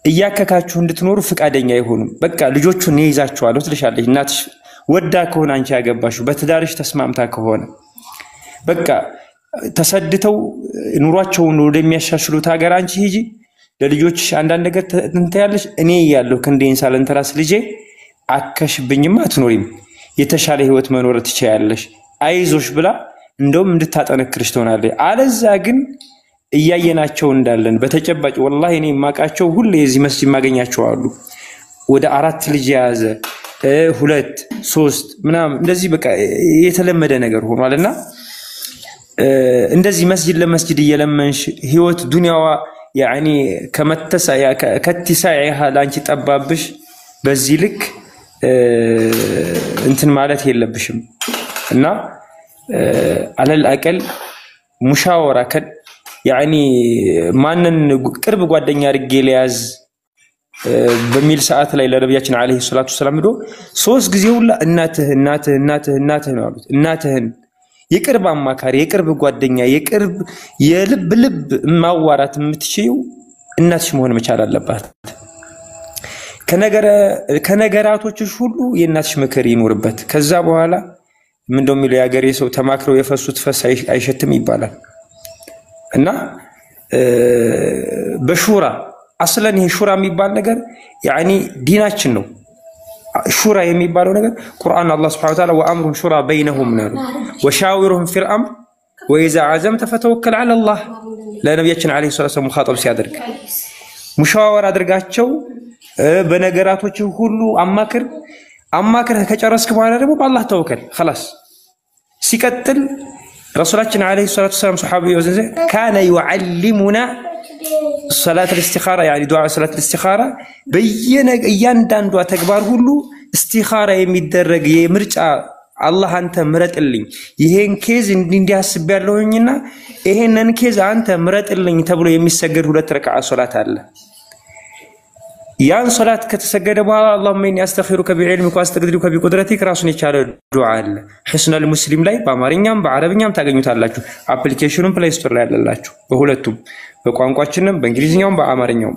እያከካችሁ እንድትኖሩ ፍቃደኛ ይሁኑ። በቃ ልጆቹን ይይዛቸዋል ትልሻለሽ እናትሽ ወዳ ከሆነ አንቺ ያገባሽው በትዳርሽ ተስማምታ ከሆነ በቃ ተሰድተው ኑሯቸውን ወደሚያሻሽሉት ሀገር አንቺ ሂጂ። ለልጆችሽ አንዳንድ ነገር እንታያለሽ። እኔ ያለው ከንዴን ሳለንተራስ ልጄ አከሽብኝማ አትኖሪም የተሻለ ህይወት መኖር ትችያለሽ አይዞሽ ብላ እንደውም እንድታጠነክርሽ ትሆናለች። አለዛ ግን እያየናቸው እንዳለን በተጨባጭ ወላሂ እኔ ማቃቸው ሁሉ የዚህ መስጂድ ማገኛቸው አሉ። ወደ 4 ልጅ ያዘ 2 3 ምናምን እንደዚህ በቃ የተለመደ ነገር ሆኗልና እንደዚህ መስጂድ ለመስጂድ እየለመንሽ ህይወት ዱንያዋ ያኒ ከትሳይሃ ላንቺ ጠባብሽ በዚህ ልክ እንትን ማለት የለብሽም። እና አለል አቀል ሙሻወራ ያኒ ማንን ቅርብ ጓደኛ አድርጌ ለያዝ በሚል ሰዓት ላይ ለነብያችን አለይሂ ሰላቱ ሰላም ዶ 3 ጊዜ ሁላ እናትህ ነው ያሉት። እናትህን የቅርብ አማካሪ፣ የቅርብ ጓደኛ፣ የቅርብ የልብ ልብ ማዋራት የምትችይው እናትሽ መሆን መቻል አለባት። ከነገራቶችሽ ሁሉ የእናትሽ ምክር ይኖርበት። ከዛ በኋላ ምን እንደሚለው ያገሬ ሰው ተማክረው የፈሱት ፈስ አይሸትም ይባላል እና በሹራ አስለን ይሄ ሹራ የሚባል ነገር ያኒ ዲናችን ነው። ሹራ የሚባለው ነገር ቁርአን አላህ Subhanahu Wa Ta'ala ወአምሩን ሹራ በይነሁም ነው ወሻዊሩሁም ፊል አምር ወኢዛ አዘምተ ፈተወከል ዐለ አላህ ለነብያችን አለይሂ ሰላቱ ወሰለም ሙኻጠብ ሲያደርግ ሙሻወራ አድርጋቸው በነገራቶች ሁሉ አማክር ከጨረስክ በኋላ ደግሞ በአላህ ተወከል خلاص ሲቀጥል ረሱላችን አለይሂ ሰላቱ ወሰለም ሱሐቢው ወዘዘ ካነ ይعلمنا صلاه الاستخاره يعني دعاء صلاه الاستخاره በየእያንዳንዷ ተግባር ሁሉ استخاره የሚደረግ የምርጫ አላህ አንተ ምረጥልኝ ይሄን ኬዝ እንዲያስብ ያለውኝና ይሄንን ኬዝ አንተ ምረጥልኝ ተብሎ የሚሰገድ 2 ረካዓ ሶላት አለ። ያን ሶላት ከተሰገደ በኋላ اللهم اني استغفرك بعلمك واستقدرك بقدرتك ራሱን የቻለ ዱዓ አለ። ሑስኑል ሙስሊም ላይ በአማርኛም በአረብኛም ታገኙታላችሁ። አፕሊኬሽኑን ፕሌይ ስቶር ላይ ያለላችሁ በሁለቱም በቋንቋችንም በእንግሊዝኛውም በአማርኛውም።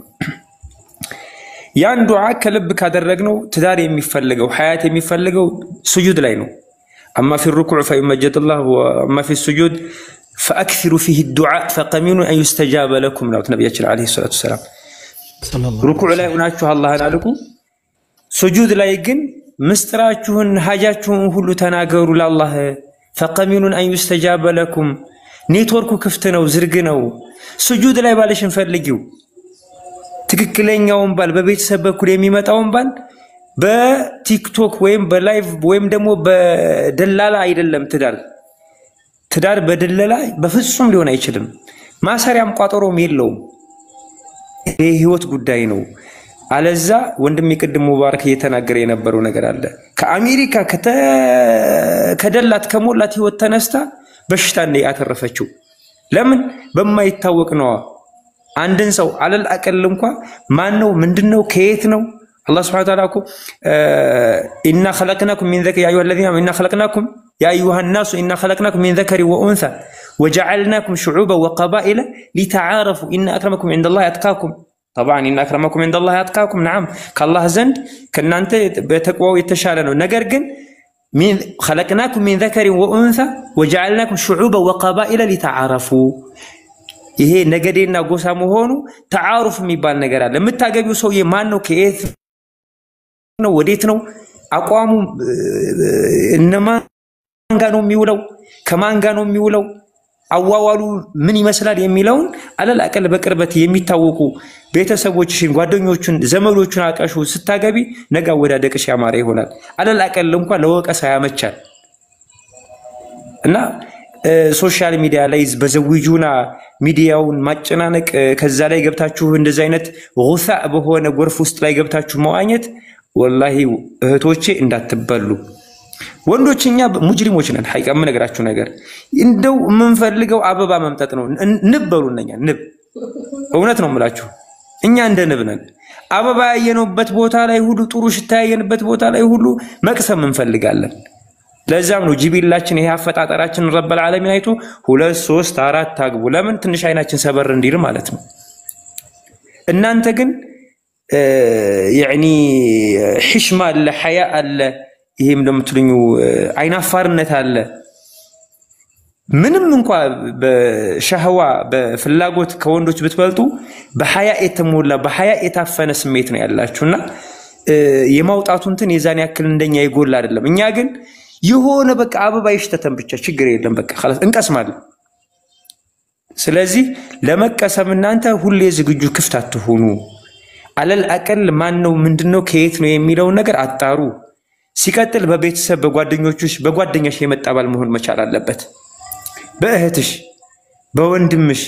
ያን ዱዓ ከልብ ካደረግነው ትዳር የሚፈልገው ሐያት የሚፈልገው ስጁድ ላይ ነው። اما في الركوع فيمجد الله واما في السجود فاكثروا فيه الدعاء فقمن ان يستجاب لكم ነው ነብያችን አለይሂ ሰላቱ ወሰለም። ሩኩዕ ላይ ሆናችሁ አላህን አልቁ፣ ስጁድ ላይ ግን ምስጥራችሁን ሐጃችሁን ሁሉ ተናገሩ ለአላህ። فقمن ان يستجاب لكم ኔትወርኩ ክፍት ነው ዝርግ ነው። ስጁድ ላይ ባልሽን ፈልጊው። ትክክለኛውን ባል በቤተሰብ በኩል የሚመጣውን ባል በቲክቶክ ወይም በላይቭ ወይም ደግሞ በደላላ አይደለም። ትዳር በደላላ በፍጹም ሊሆን አይችልም። ማሰሪያም ቋጠሮም የለውም። የህይወት ጉዳይ ነው። አለዛ ወንድም ይቅድም ሙባረክ እየተናገረ የነበረው ነገር አለ። ከአሜሪካ ከደላት ከሞላት ህይወት ተነስታ በሽታን ያተረፈችው ለምን በማይታወቅ ነው። አንድን ሰው አለል አቀል እንኳን ማን ነው ምንድነው ከየት ነው الله سبحانه وتعالى إنا خلقناكم من ذكر يا أيها الذين إنا خلقناكم يا أيها الناس إنا خلقناكم من ذكر وأنثى وجعلناكم شعوبا وقبائل لتعارفوا إن أكرمكم عند الله أتقاكم. طبعا إن أكرمكم عند الله أتقاكم نعم كالله زند كنا أنت بتقوى يتشالنوا نجرجن من خلقناكم من ذكر وأنثى وجعلناكم شعوبا وقبائل لتعارفوا. ይሄ ነገዴና ጎሳ መሆኑ ተዓሩፍ የሚባል ነገር አለ። የምታገቢው ሰውዬ ማን ነው ከየት ነው ወዴት ነው አቋሙ እነማን ጋር ነው የሚውለው ከማን ጋር ነው የሚውለው አዋዋሉ ምን ይመስላል የሚለውን አለል አቀል በቅርበት የሚታወቁ ቤተሰቦችሽን ጓደኞቹን ዘመዶቹን አቀሹ ስታገቢ ነገ ወዳደቅሽ ያማረ ይሆናል። አለል አቀል እንኳን ለወቀሳ ያመቻል እና ሶሻል ሚዲያ ላይ በዘውጁና ሚዲያውን ማጨናነቅ ከዛ ላይ ገብታችሁ እንደዚህ አይነት ጉሳዕ በሆነ ጎርፍ ውስጥ ላይ ገብታችሁ መዋኘት ወላሂ እህቶቼ እንዳትበሉ። ወንዶችኛ ሙጅሪሞች ነን። ሐቂቃ ምን ነገራችሁ ነገር እንደው የምንፈልገው አበባ መምጠጥ ነው። ንብበሉነኛ ንብ እውነት ነው የምላችሁ እኛ እንደ ንብ ነን። አበባ ያየነበት ቦታ ላይ ሁሉ ጥሩ ሽታ ያየንበት ቦታ ላይ ሁሉ መቅሰም እንፈልጋለን። ለዛም ነው ጂቢላችን ይሄ አፈጣጠራችን ረበል ዓለሚን አይቶ 2 3 4 ታግቡ ለምን ትንሽ አይናችን ሰበር እንዲል ማለት ነው። እናንተ ግን ያኒ ሕሽማ አለ ሐያ አለ ይሄም እንደምትሉኝ አይናፋርነት አለ። ምንም እንኳን በሸህዋ በፍላጎት ከወንዶች ብትበልጡ በሐያ የተሞላ በሐያ የታፈነ ስሜት ነው ያላችሁና የማውጣቱ እንትን የዛን ያክል እንደኛ ይጎል አይደለም። እኛ ግን የሆነ በቃ አበባ ይሽተተን ብቻ ችግር የለም በቃ خلاص እንቀስማለን። ስለዚህ ለመቀሰም እናንተ ሁሌ ዝግጁ ክፍት አትሆኑ። አለል አቀል ማን ነው ምንድነው ከየት ነው የሚለው ነገር አጣሩ። ሲቀጥል በቤተሰብ በጓደኛሽ የመጣባል መሆን መቻል አለበት። በእህትሽ በወንድምሽ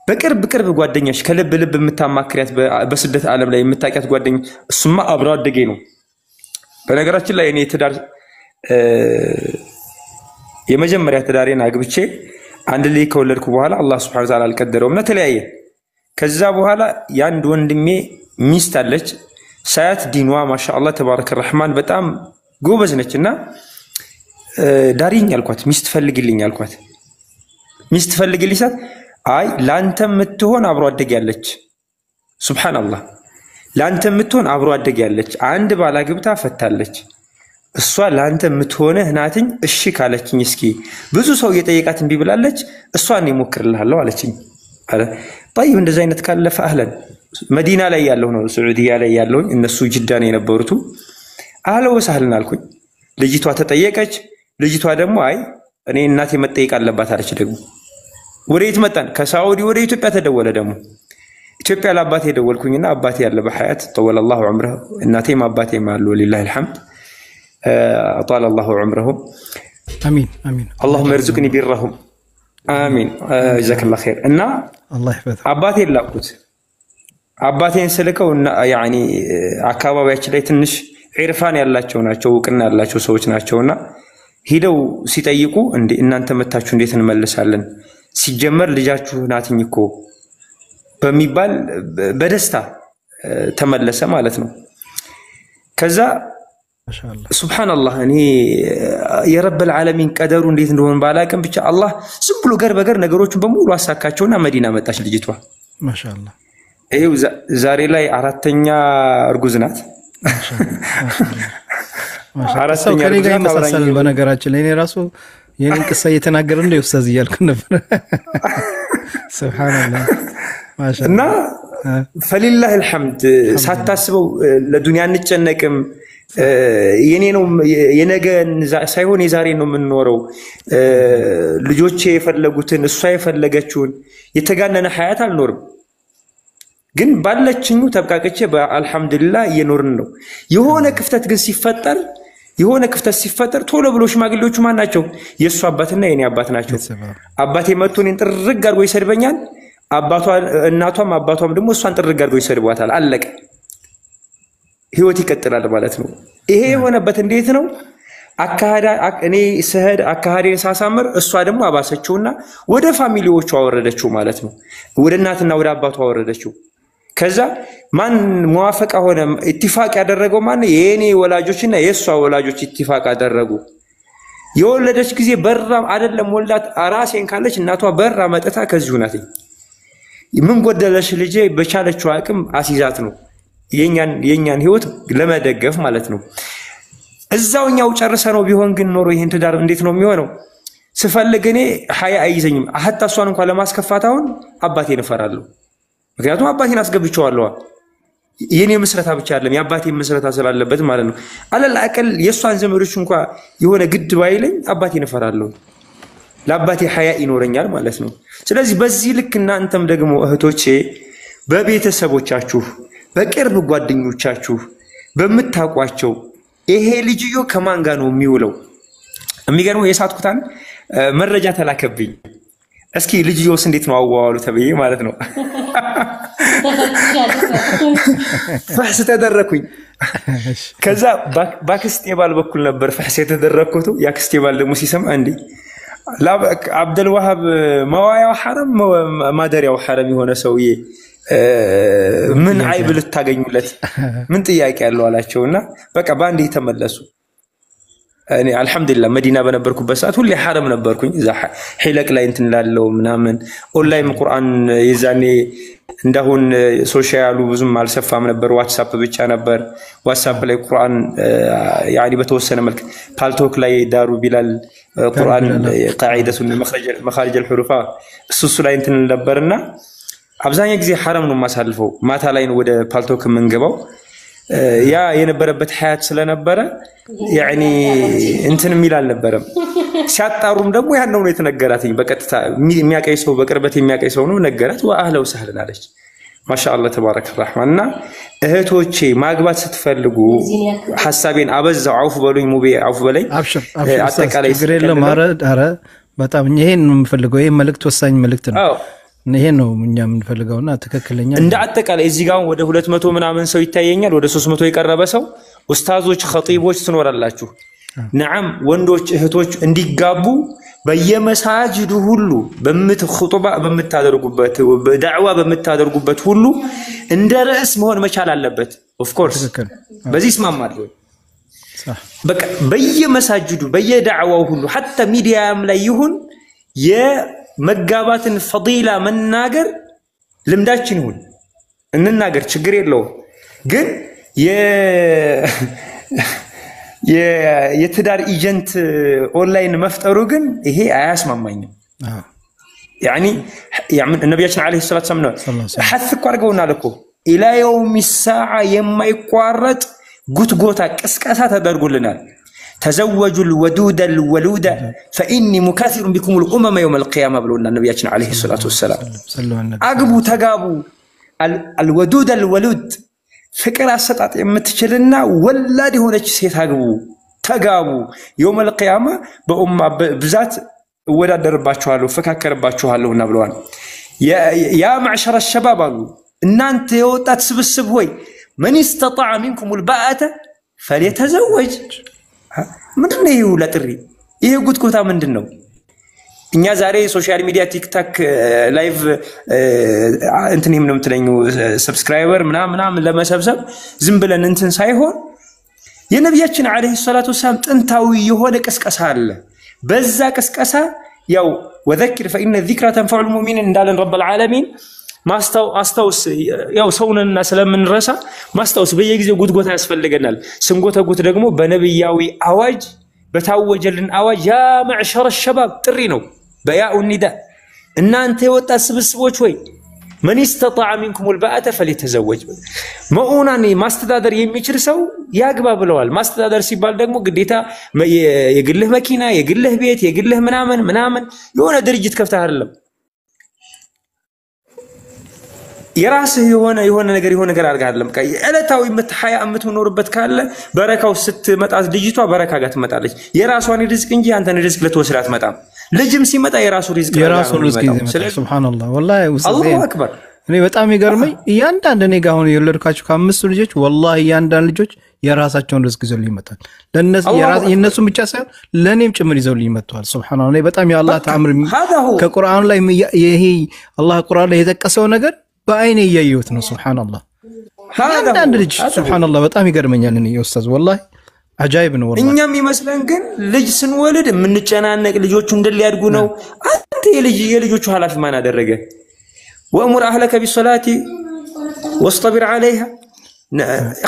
በቅርብ ጓደኛሽ ከልብ ልብ የምታማክሪያት በስደት ዓለም ላይ የምታቂያት ጓደኛ እሱማ አብሮ አደጌ ነው። በነገራችን ላይ እኔ ትዳር የመጀመሪያ ትዳሬን አግብቼ አንድ ልጅ ከወለድኩ በኋላ አላህ Subhanahu Wa Ta'ala አልቀደረውም እና ተለያየ። ከዛ በኋላ ያንድ ወንድሜ ሚስት አለች ሳያት ዲንዋ ማሻአላህ ተባረከ ረህማን በጣም ጎበዝ ነችና ዳሪኝ አልኳት። ሚስት ፈልግልኝ አልኳት። ሚስት ፈልግልኝ ሳት አይ ላንተ የምትሆን አብሮ አደግ ያለች ሱብሃንአላህ ላንተ የምትሆን አብሮ አደግ ያለች አንድ ባላግብታ ፈታለች እሷ ላንተ የምትሆነህ ናትኝ እሺ ካለችኝ እስኪ ብዙ ሰው እየጠየቃት እንቢ ብላለች እሷን እሞክርልሃለሁ አለችኝ አለ طيب እንደዛ አይነት ካለ ፈአህለን መዲና ላይ ያለው ነው ሱዑዲያ ላይ ያለው እነሱ ጅዳ ነው የነበሩት አለው ወሰህልን አልኩኝ ልጅቷ ተጠየቀች ልጅቷ ደግሞ አይ እኔ እናቴ መጠየቅ አለባት አለች ደግሞ ወዴት መጣን ከሳውዲ ወደ ኢትዮጵያ ተደወለ ደግሞ ኢትዮጵያ ለአባቴ ደወልኩኝና አባቴ ያለ በሐያት طول الله عمره እናቴም አባቴም አሉ لله الحمد اطال الله عمرهم امين امين اللهم ارزقني برهم امين جزاك الله خير እና الله يحفظك አባቴ ላኩት አባቴን ስልከው ያኒ አካባቢያችን ላይ ትንሽ ኢርፋን ያላቸው ናቸው ወቅና ያላቸው ሰዎች ናቸውና ሄደው ሲጠይቁ እንዴ እናንተ መታችሁ እንዴት እንመለሳለን ሲጀመር ልጃችሁ ናትኝ እኮ በሚባል በደስታ ተመለሰ ማለት ነው ከዛ ማሻአላህ ሱብሃንአላህ እኔ የረብ العالمين ቀደሩ እንዴት እንደሆነ ባላቀም ብቻ አላህ ዝም ብሎ ገር በገር ነገሮችን በሙሉ አሳካቸውና መዲና መጣች ልጅቷ ማሻአላህ ይሄው ዛሬ ላይ አራተኛ እርጉዝ ናት ማሻአላህ ከኔ ጋር መሳሰል በነገራችን ላይ እኔ ራሱ የኔን ቅሳ እየተናገረ እንደ ኡስታዝ እያልኩ ነበር ሱብሃንአላህ ማሻአላህ እና فلله الحمد ሳታስበው ለዱንያ እንጨነቅም የኔ ነው የነገን ሳይሆን የዛሬ ነው የምንኖረው ልጆቼ የፈለጉትን እሷ የፈለገችውን የተጋነነ ሐያት አልኖርም ግን ባለችኙ ተብቃቀቼ በአልহামዱሊላህ እየኖርን ነው የሆነ ክፍተት ሲፈጠር ቶሎ ብሎ ሽማግሌዎቹ ማን ናቸው የሱ አባትና የኔ አባት ናቸው አባቴ መጥቶን ጥርግ አድርጎ ይሰድበኛል አባቷ እናቷም አባቷም ደግሞ እሷን ጥርግ አድርጎ ይሰድቧታል አለቀ ህይወት ይቀጥላል ማለት ነው ይሄ የሆነበት እንዴት ነው እኔ ሰህድ አካሃዴን ሳሳምር እሷ ደግሞ አባሰችውና ወደ ፋሚሊዎቹ አወረደችው ማለት ነው ወደ እናትና ወደ አባቷ አወረደችው ከዛ ማን ሙዋፈቃ ሆነ ኢትፋቅ ያደረገው ማን የኔ ወላጆችና የሷ ወላጆች ኢትፋቅ አደረጉ የወለደች ጊዜ በራ አይደለም ወልዳት ራሴን ካለች እናቷ በራ መጣታ ከዚሁ ናት ምን ጎደለሽ ልጄ በቻለችው አቅም አሲዛት ነው የኛን ህይወት ለመደገፍ ማለት ነው እዛውኛው ጨርሰነው ቢሆን ግን ኖሮ ይሄን ትዳር እንዴት ነው የሚሆነው ስፈልግ እኔ ሐያ አይዘኝም አህታ እሷን እንኳን ለማስከፋት አሁን አባቴን እፈራለሁ ምክንያቱም አባቴን አስገብቼዋለሁ የኔ መስረታ ብቻ አይደለም የአባቴን መስረታ ስላለበት ማለት ነው አለል አቀል የሷን ዘመዶች እንኳን የሆነ ግድ ባይለኝ አባቴን እፈራለሁ ለአባቴ ሐያ ይኖረኛል ማለት ነው ስለዚህ በዚህ ልክ እናንተም ደግሞ እህቶቼ በቤተሰቦቻችሁ በቅርብ ጓደኞቻችሁ በመታቋቸው ይሄ ልጅዮ ከማን ጋር ነው የሚውለው የሚገርመው የሳትኩታን መረጃ ተላከብኝ እስኪ ልጅዮስ እንዴት ነው አዋዋሉ ተብዬ ማለት ነው ፈህስ ተደረኩኝ ከዛ ባክስቴባል በኩል ነበር ፈህስ የተደረኩት ያክስቴባል ደግሞ ሲሰማ እንዴ አብደል ወሃብ መዋያው حرام ማደሪያው حرام የሆነ ሰውዬ ምን አይብ ልታገኙለት ምን ጥያቄ ያለው አላቸውና በቃ ባንዴ ተመለሱ እኔ አልহামዱሊላህ መዲና በነበርኩበት ሰዓት ሁሌ حرام ነበርኩኝ እዛ ሒለቅ ላይ እንትን ላለው ምናምን ኦንላይን ቁርአን የዛኔ እንደሁን ሶሻሉ ብዙም አልሰፋም ነበር ዋትስአፕ ብቻ ነበር ዋትስአፕ ላይ ቁርአን ያኒ በተወሰነ መልክ ፓልቶክ ላይ ዳሩ ቢላል ቁርአን قاعده مخارج الحروف እሱ ላይ እንትን ነበርና አብዛኛው ጊዜ حرام ነው ማሳልፈው ማታ ላይ ነው ወደ ፓልቶክ መንገባው ያ የነበረበት ሐያት ስለነበረ ያኒ እንትን ሚላል ነበርም ሲያጣሩም ደግሞ ያን ነው የተነገራትኝ በቀጥታ የሚያቀይ ሰው በቅርበት የሚያቀይ ሰው ነው ነገራት ወአህለው ሰህልን አለች ማሻአላህ ተባረከ الرحمن እህቶቼ ማግባት ስትፈልጉ ሐሳቤን አበዛው አውፍ በሉኝ ሙቤ አውፍ በለኝ አጠቃላይ ግሬለ ማረድ አረ በጣም ይሄን ነው የምፈልገው ይሄ መልእክት ወሳኝ መልእክት ነው ይሄ ነው እኛ የምንፈልገውና ተከክለኛ እንደ አጠቃላይ እዚህ ጋር ወደ 200 ምናምን ሰው ይታየኛል ወደ 300 የቀረበ ሰው ኡስታዞች ኸጢቦች ትኖራላችሁ ነዓም ወንዶች እህቶች እንዲጋቡ በየመሳጅዱ ሁሉ በመትخطባ በመታደርጉበት በዳዕዋ በመታደርጉበት ሁሉ እንደ ራስ መሆን መቻል አለበት ኦፍ ኮርስ በዚህ ስማማለሁ በቃ በየመሳጅዱ በየዳዕዋው ሁሉ حتى ሚዲያም ላይ ይሁን የመጋባትን ፈዲላ መናገር ልምዳችን ይሁን እንናገር ችግር የለውም ግን የትዳር ኤጀንት ኦንላይን መፍጠሩ ግን ይሄ አያስማማኝም يعني ነብያችን አለይሂ ሰላቱ ሰላም حث አድርገውና ለኮ ኢላ የውም الساعه የማይቋረጥ ጉትጎታ ቅስቀሳ ተደርጎልናል تزوجوا الودود الولود فاني مكاثر بكم الامم يوم القيامه ብለውና ነብያችን አለይሂ ሰላቱ ሰላም አግቡ ተጋቡ الودود الولود ፍቅር አሰጣጥ የምትችልና ወላድ የሆነች ሴት አግቡ ተጋቡ يوم القيامه በኡማ ብዛት ወዳደርባችኋለሁ ፈካከርባችኋለሁና ብለዋል ያ معشر الشباب አሉ እናንተ የወጣት ስብስብ ሆይ من استطاع منكم الباءة فليتزوج ምንድነው ይሄ ለጥሪ ይሄ ጉትጎታ ምንድነው እኛ ዛሬ ሶሻል ሚዲያ ቲክታክ ላይቭ እንትን ይሄም ነው የምትለኙ ሰብስክራይበር ምናምን ለመሰብሰብ ዝም ብለን እንትን ሳይሆን የነብያችን አለይሂ ሰላቱ ሰላም ጥንታዊ የሆነ ቅስቀሳ አለ በዛ ቅስቀሳ ያው ወذكر فإن الذكرى تنفع المؤمنين እንዳለን رب العالمين ማስተውስ ያው ሰውንና ስለምንረሳ ማስተውስ በየጊዜው ጉትጎታ ያስፈልገናል ስንጎተጉት ደግሞ በነብያዊ አዋጅ በታወጀልን አዋጅ ያ معشر الشباب ጥሪ ነው በያኡ النداء እናንተ የወጣት ስብስቦች ሆይ من استطاع منكم الباءة فليتزوج መኡናኒ ማስተዳደር የሚችል ሰው ያግባ ብለዋል ማስተዳደር ሲባል ደግሞ ግዴታ የግልህ መኪና የግልህ ቤት የግልህ ምናምን የሆነ ድርጅት ከፍተህ አይደለም የራስህ የሆነ ነገር አድርገህ አይደለም ዕለታዊ መተሐያ የምትኖርበት ካለ በረካው ስትመጣ ልጅቷ በረካ ጋር ትመጣለች የራሷን ሪዝቅ እንጂ አንተን ሪዝቅ ለተወስድ አትመጣም ልጅም ሲመጣ የራሱ ሪዝቅ ይመጣል ሱብሃንአላህ ወላሂ አላሁ አክበር እኔ በጣም ይገርመኝ እያንዳንዱ እኔ ጋር አሁን የወለድካቸው ከአምስቱ ልጆች ወላሂ እያንዳንዱ ልጆች የራሳቸውን ሪዝቅ ይዘው ይመጣል የነሱም ብቻ ሳይሆን ለኔም ጭምር ይዘው ይመጣል ሱብሃንአላህ እኔ በጣም የአላህ ተአምር ከቁርአኑ ላይ ይሄ አላህ ቁርአን ላይ የተጠቀሰው ነገር በአይኔ ያየሁት ነው ሱብሃንአላህ አንድ ልጅ ሱብሃንአላህ በጣም ይገርመኛል እኔ ኡስታዝ ወላሂ አጃይብ ነው ወላሂ እኛም ይመስለን ግን ልጅ ስንወልድ ምንጨናነቅ ልጆቹ እንደሊያድጉ ነው አንተ የልጆቹ ሐላፊ ማን አደረገ ወአሙር አህለከ ቢሶላቲ ወስጠብር عليها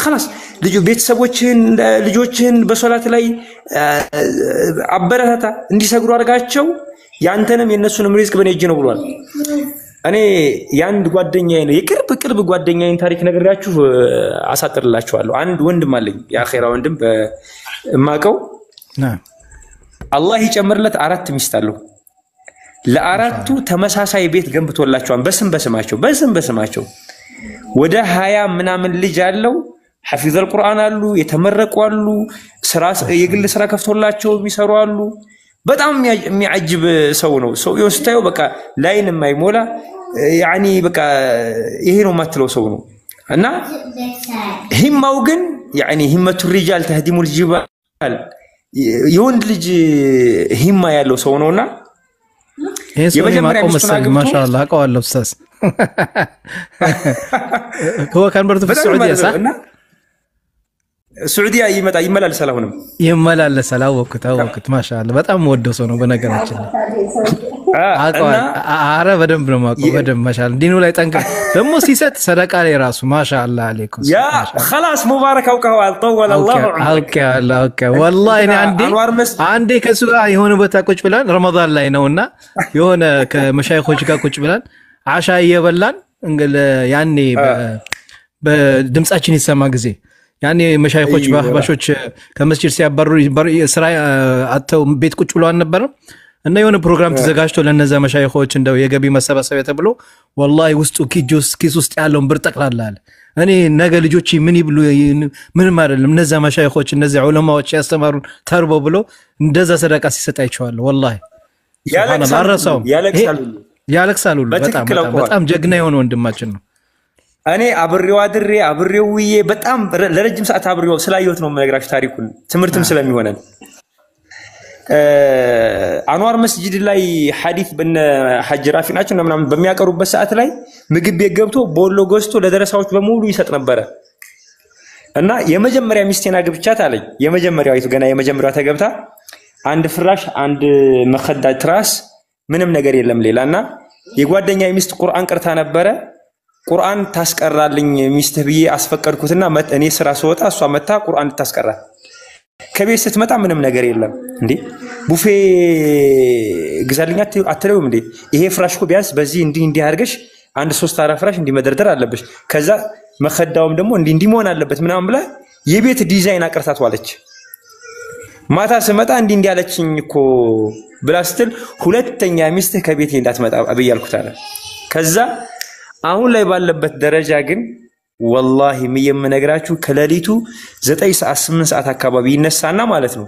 خلاص ልጆችን በሶላት ላይ አበረታታ እንዲሰግዱ አድርጋቸው ያንተንም የነሱንም ሪዝቅ በኔ እጅ ነው ብሏል እኔ ያንድ ጓደኛዬ ነው የቅርብ ጓደኛዬን ታሪክ ነግሬያችሁ አሳጥርላችኋለሁ አንድ ወንድም አለኝ የአኺራ ወንድም በማቀው አላህ ይጨምርለት 4 ሚስት አለው ለአራቱ ተመሳሳይ ቤት ገንብቶላቸዋል በስማቸው ወደ 20 ምናምን ልጅ አለው حفظ القرآن አሉ የተመረቁ አሉ የግል ስራ ከፍቶላቸው የሚሰሩ አሉ በጣም የሚያጅብ ሰው ነው ሰው ይወስታዩ በቃ ላይን የማይሞላ يعني በቃ ይሄ ነው ማትለው ሰው ነው እና ሂማው ግን يعني همة الرجال تهدم الجبال የወንድ ልጅ ሂማ ያለው ሰው ነውና የመጀመሪያ ሚስቱን ما شاء الله አቀዋለሁ ኡስታዝ هو كان برضه في السعودية صح السعودية يملالسال አሁንም ይመላለሳል አወኩት ማሻአላህ በጣም ወደው ሰው ነው በነገራችን አረ በደንብ ነው ማቆ በደንብ ማሻአላህ ዲኑ ላይ ጠንቀቅ ደግሞ ሲሰጥ ሰደቃ ላይ ራሱ ማሻአላህ አለይኩም ያ خلاص مبارك አውቀዋል طول الله ኦኬ والله እኔ አንዴ ከሱ ጋር የሆነ ቦታ ቁጭ ብለን ረመዳን ላይ ነውና የሆነ ከመሻይኾች ጋር ቁጭ ብለን አሻ እየበላን ያኔ በድምጻችን ይሰማ ጊዜ ያኔ መሻይኾች ባህባሾች ከመስጂድ ሲያባሩ ስራ አጥተው ቤት ቁጭ ብለው አልነበረም እና የሆነ ፕሮግራም ተዘጋጅቶ ለነዛ መሻይኾች እንደው የገቢ መሰባሰቢያ ተብሎ والله ውስጡ ኪስ ውስጥ ያለውን ብር ጠቅላላል እኔ ነገ ልጆች ምን ይብሉ ምንም አይደለም እነዛ መሻይኾች እነዛ ዑለማዎች ያስተማሩን ተርቦ ብሎ እንደዛ ሰደቃ ሲሰጣይቸዋል والله ያለቅሳሉ በጣም ጀግና የሆነ ወንድማችን ነው እኔ አብሬው ውዬ በጣም ለረጅም ሰዓት አብሬው ስላየሁት ነው የምነግራችሁ ታሪኩን ትምርትም ስለሚሆነን አንዋር መስጂድ ላይ ሐዲስ በነ ሐጅ ራፊ ናቸው ምናምን በሚያቀሩበት ሰዓት ላይ ምግብ ቤት ገብቶ ቦሎ ገዝቶ ለደረሳዎች በሙሉ ይሰጥ ነበር እና የመጀመሪያ ሚስቴና ግብቻት አለኝ። የመጀመሪያው ገና የመጀመሪያው ተገብታ አንድ ፍራሽ አንድ መخዳ ትራስ ምንም ነገር የለም ሌላና የጓደኛዬ ሚስት ቁርአን ቀርታ ነበረ። ቁርአን ታስቀራልኝ ሚስትህ ብዬ አስፈቀድኩትና እኔ ስራ ስወጣ እሷ መታ ቁርአን ታስቀራ። ከቤት ስትመጣ ምንም ነገር የለም። እንዴ ቡፌ ግዛልኛ አትለውም እንዴ? ይሄ ፍራሽ እኮ ቢያንስ በዚህ እንዲ አድርገሽ አንድ 3-4 ፍራሽ እንዲ መደርደር አለብሽ። ከዛ መخዳውም ደግሞ እንዲ መሆን አለበት ምናምን ብላ የቤት ዲዛይን አቀርታት ዋለች። ማታ ስመጣ እንዲ ያለችኝ እኮ ብላ ስትል ሁለተኛ ሚስት ከቤቴ እንዳትመጣ አብያልኩት አለ። ከዛ አሁን ላይ ባለበት ደረጃ ግን والله የምነግራችሁ ከሌሊቱ 9 ሰዓት 8 ሰዓት አካባቢ ይነሳና ማለት ነው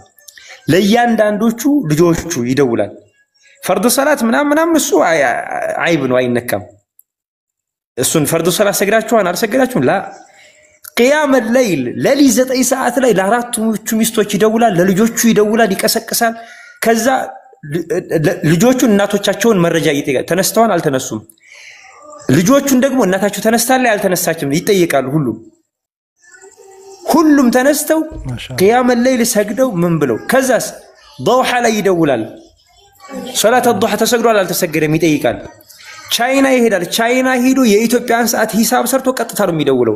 ለያንዳንዶቹ ልጆቹ ይደውላል። ፈርዱ ሰላት ምናምን እሱ አይብ ነው አይነካም። እሱን ፈርዱ ሰላት ሰግዳችኋን አልሰገዳችሁም ላ قيام الليل ለሊ 9 ሰዓት ላይ ለአራቱቹ ሚስቶች ይደውላል፣ ለልጆቹ ይደውላል፣ ይቀሰቅሳል። ከዛ ልጆቹ እናቶቻቸውን መረጃ ይጠይቃል። ተነስተዋል አልተነሱም? ልጆቹን ደግሞ እናታቸው ተነስታለች አልተነሳችም ይጠይቃሉ። ሁሉም ተነስተው قيام الليل ሰግደው ምን ብለው ከዛስ ضوح ላይ ይደውላል። ሶላት الضحى ተሰግዷል አልተሰገደም ይጠይቃል። ቻይና ይሄዳል። ቻይና ሄዶ የኢትዮጵያን ሰዓት ሂሳብ ሰርቶ ቀጥታ ነው የሚደውለው።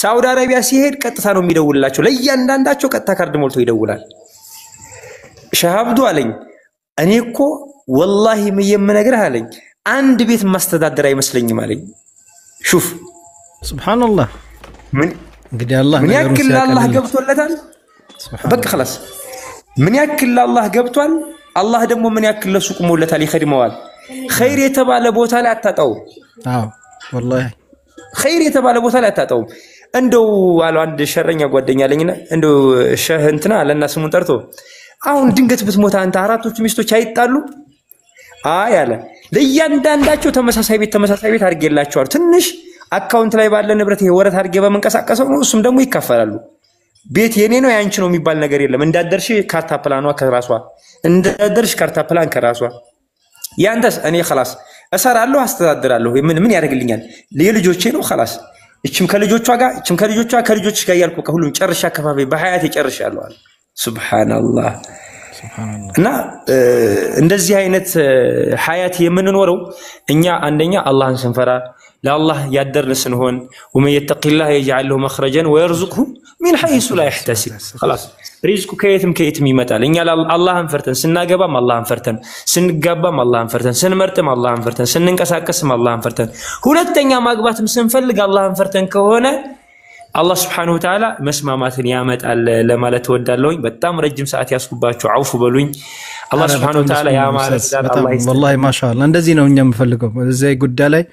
ሳውዲ አረቢያ ሲሄድ ቀጥታ ነው የሚደውልላቸው። ለያንዳንዳቸው ቀጥታ ካርድ ሞልቶ ይደውላል። ሸሃብዱ አለኝ እኔ እኮ والله የምነግርህ አለኝ አንድ ቤት ማስተዳደር አይመስለኝም አለኝ። ሹፍ ሱብሃንአላህ እንግዲህ አላህ ምን ያክል አላህ ገብቶለታል። በቃ خلاص ምን ያክል አላህ ገብቷል። አላህ ደግሞ ምን ያክል ለሱ ቆሞለታል ይخدመዋል። ኸይር የተባለ ቦታ ላይ አታጣው። አዎ والله ኸይር የተባለ ቦታ ላይ አታጣው። እንደው አለው አንድ ሸረኛ ጓደኛ አለኝና እንደው ሸህ እንትና አለና ስሙን ጠርቶ አሁን ድንገት ብትሞታ አንተ አራቶቹ ሚስቶች አይጣሉ አይ አለ ለያንዳንዳቸው ተመሳሳይ ቤት አድርጌላቸዋል። ትንሽ አካውንት ላይ ባለ ንብረት ይሄ ወረት አድርጌ በመንቀሳቀሰው ነው። እሱም ደግሞ ይካፈላሉ። ቤት የኔ ነው ያንቺ ነው የሚባል ነገር የለም። እንዳደርሽ ካርታ ፕላኗ ከራሷ እንዳደርሽ ካርታ ፕላን ከራሷ ያንተስ እኔ خلاص እሰራለሁ አስተዳድራለሁ ምን ያደርግልኛል ለልጆቼ ነው خلاص እችም ከልጆቿ ጋር እችም ከልጆችሽ ጋር ያልኩ ከሁሉም ጨርሻ ከፋፌ በሐያት ይጨርሻለሁ አለ። ሱብሃንአላህ እና እንደዚህ አይነት ሐያት የምንኖረው እኛ አንደኛ አላህን ስንፈራ ለአላህ ያደርን ስንሆን ومن يتق الله يجعل له مخرجا ويرزقه من حيث لا يحتسب خلاص ሪዝቁ ከየትም ይመጣል። እኛ አላህን ፈርተን ስናገባም አላህን ፈርተን ስንጋባም አላህን ፈርተን ስንመርጥም አላህን ፈርተን ስንንቀሳቀስም አላህን ፈርተን ሁለተኛ ማግባትም ስንፈልግ አላህን ፈርተን ከሆነ አላህ Subhanahu Wa Ta'ala መስማማትን ያመጣል ለማለት ወዳለሁኝ። በጣም ረጅም ሰዓት ያስኩባችሁ አውፉ በሉኝ። አላህ Subhanahu Wa Ta'ala ያማረት አላህ والله ما شاء الله እንደዚህ ነው እኛ የምፈልገው። እዚህ ጉዳይ ላይ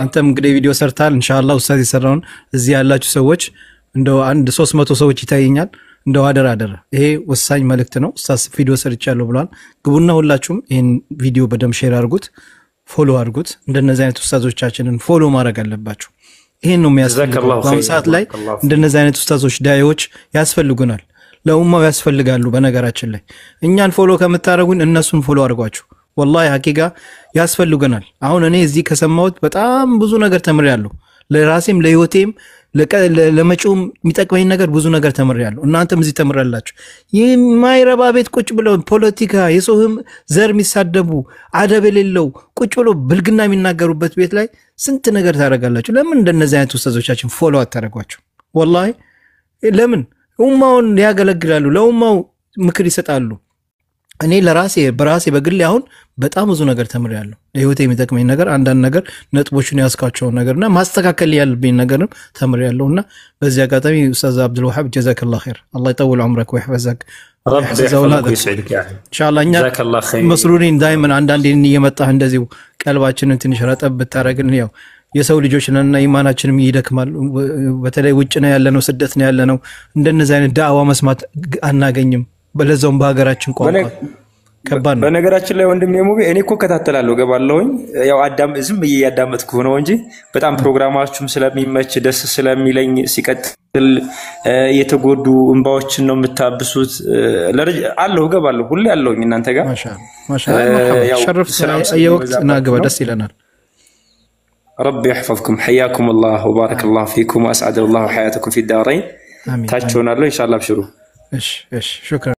አንተም እንግዲህ ቪዲዮ ሰርታል ኢንሻአላህ ኡስታዝ የሰራውን እዚህ ያላችሁ ሰዎች እንደው አንድ 300 ሰዎች ይታየኛል። እንደው አደራ ይሄ ወሳኝ መልእክት ነው። ኡስታዝ ቪዲዮ ሰርቻለሁ ብሏል። ግቡና ሁላችሁም ይሄን ቪዲዮ በደም ሼር አድርጉት፣ ፎሎ አድርጉት። እንደነዚህ አይነት ኡስታዞቻችንን ፎሎ ማድረግ አለባችሁ። ይሄን ነው የሚያስፈልገው። በአሁኑ ሰዓት ላይ እንደነዚህ አይነት ኡስታዞች ዳዮች ያስፈልጉናል፣ ለኡማው ያስፈልጋሉ። በነገራችን ላይ እኛን ፎሎ ከምታረጉን እነሱን ፎሎ አድርጓችሁ والله ሐቂቃ ያስፈልጉናል። አሁን እኔ እዚህ ከሰማሁት በጣም ብዙ ነገር ተምሬያለሁ። ለራሴም ለህይወቴም ለመጪውም የሚጠቅመኝ ነገር ብዙ ነገር ተምሬያለሁ። እናንተም እዚህ ተምራላችሁ። የማይረባ ቤት ቁጭ ብለው ፖለቲካ የሰውም ዘር የሚሳደቡ አደብ የሌለው ቁጭ ብለው ብልግና የሚናገሩበት ቤት ላይ ስንት ነገር ታረጋላችሁ። ለምን እንደነዚህ አይነት ኡስታዞቻችን ፎሎ አታረጓቸው? والله ለምን ኡማውን ያገለግላሉ፣ ለኡማው ምክር ይሰጣሉ። እኔ በራሴ በግል አሁን በጣም ብዙ ነገር ተምሬያለሁ። ለህይወቴ የሚጠቅመኝ ነገር አንዳንድ ነገር ነጥቦችን ያስካቸው ነገርና ማስተካከል ያለብኝ ነገርም ተምሬያለሁና በዚህ አጋጣሚ ኡስታዝ አብዱል ወሃብ ጀዛከላሁ ኸይር አላህ ይጠውል ዑምረክ ወይህፈዘክ ረብ ይስዒድክ ያ ኢንሻአላህ። እኛ መስሩሪን ዳይመን አንዳንዴ እየመጣህ እንደዚህ ቀልባችንን ትንሽ ረጠብ ብታረግን ያው የሰው ልጆች ነንና ኢማናችንም ይደክማል። በተለይ ውጭ ነው ያለነው፣ ስደት ነው ያለነው። እንደነዚህ አይነት ዳዕዋ መስማት አናገኝም። በለዛውም በሀገራችን ቋንቋ ከባድ ነው። በነገራችን ላይ ወንድም የሙቤ እኔ እኮ ከታተላለሁ ገባለሁኝ። ያው ዝም ብዬ ያዳመጥኩ ነው እንጂ በጣም ፕሮግራማችሁም ስለሚመች ደስ ስለሚለኝ ሲቀጥል የተጎዱ እንባዎችን ነው የምታብሱት። አለሁ ገባለሁ ሁሌ አለሁኝ እናንተ ጋር ማሻአላህ ሸርፍ ስለወቅት ናገባ ደስ ይለናል። ربي يحفظكم حياكم الله وبارك الله فيكم وأسعد الله حياتكم في الدارين ታች ሆናለሁ ኢንሻአላህ አብሽሩ እሺ ሹክራን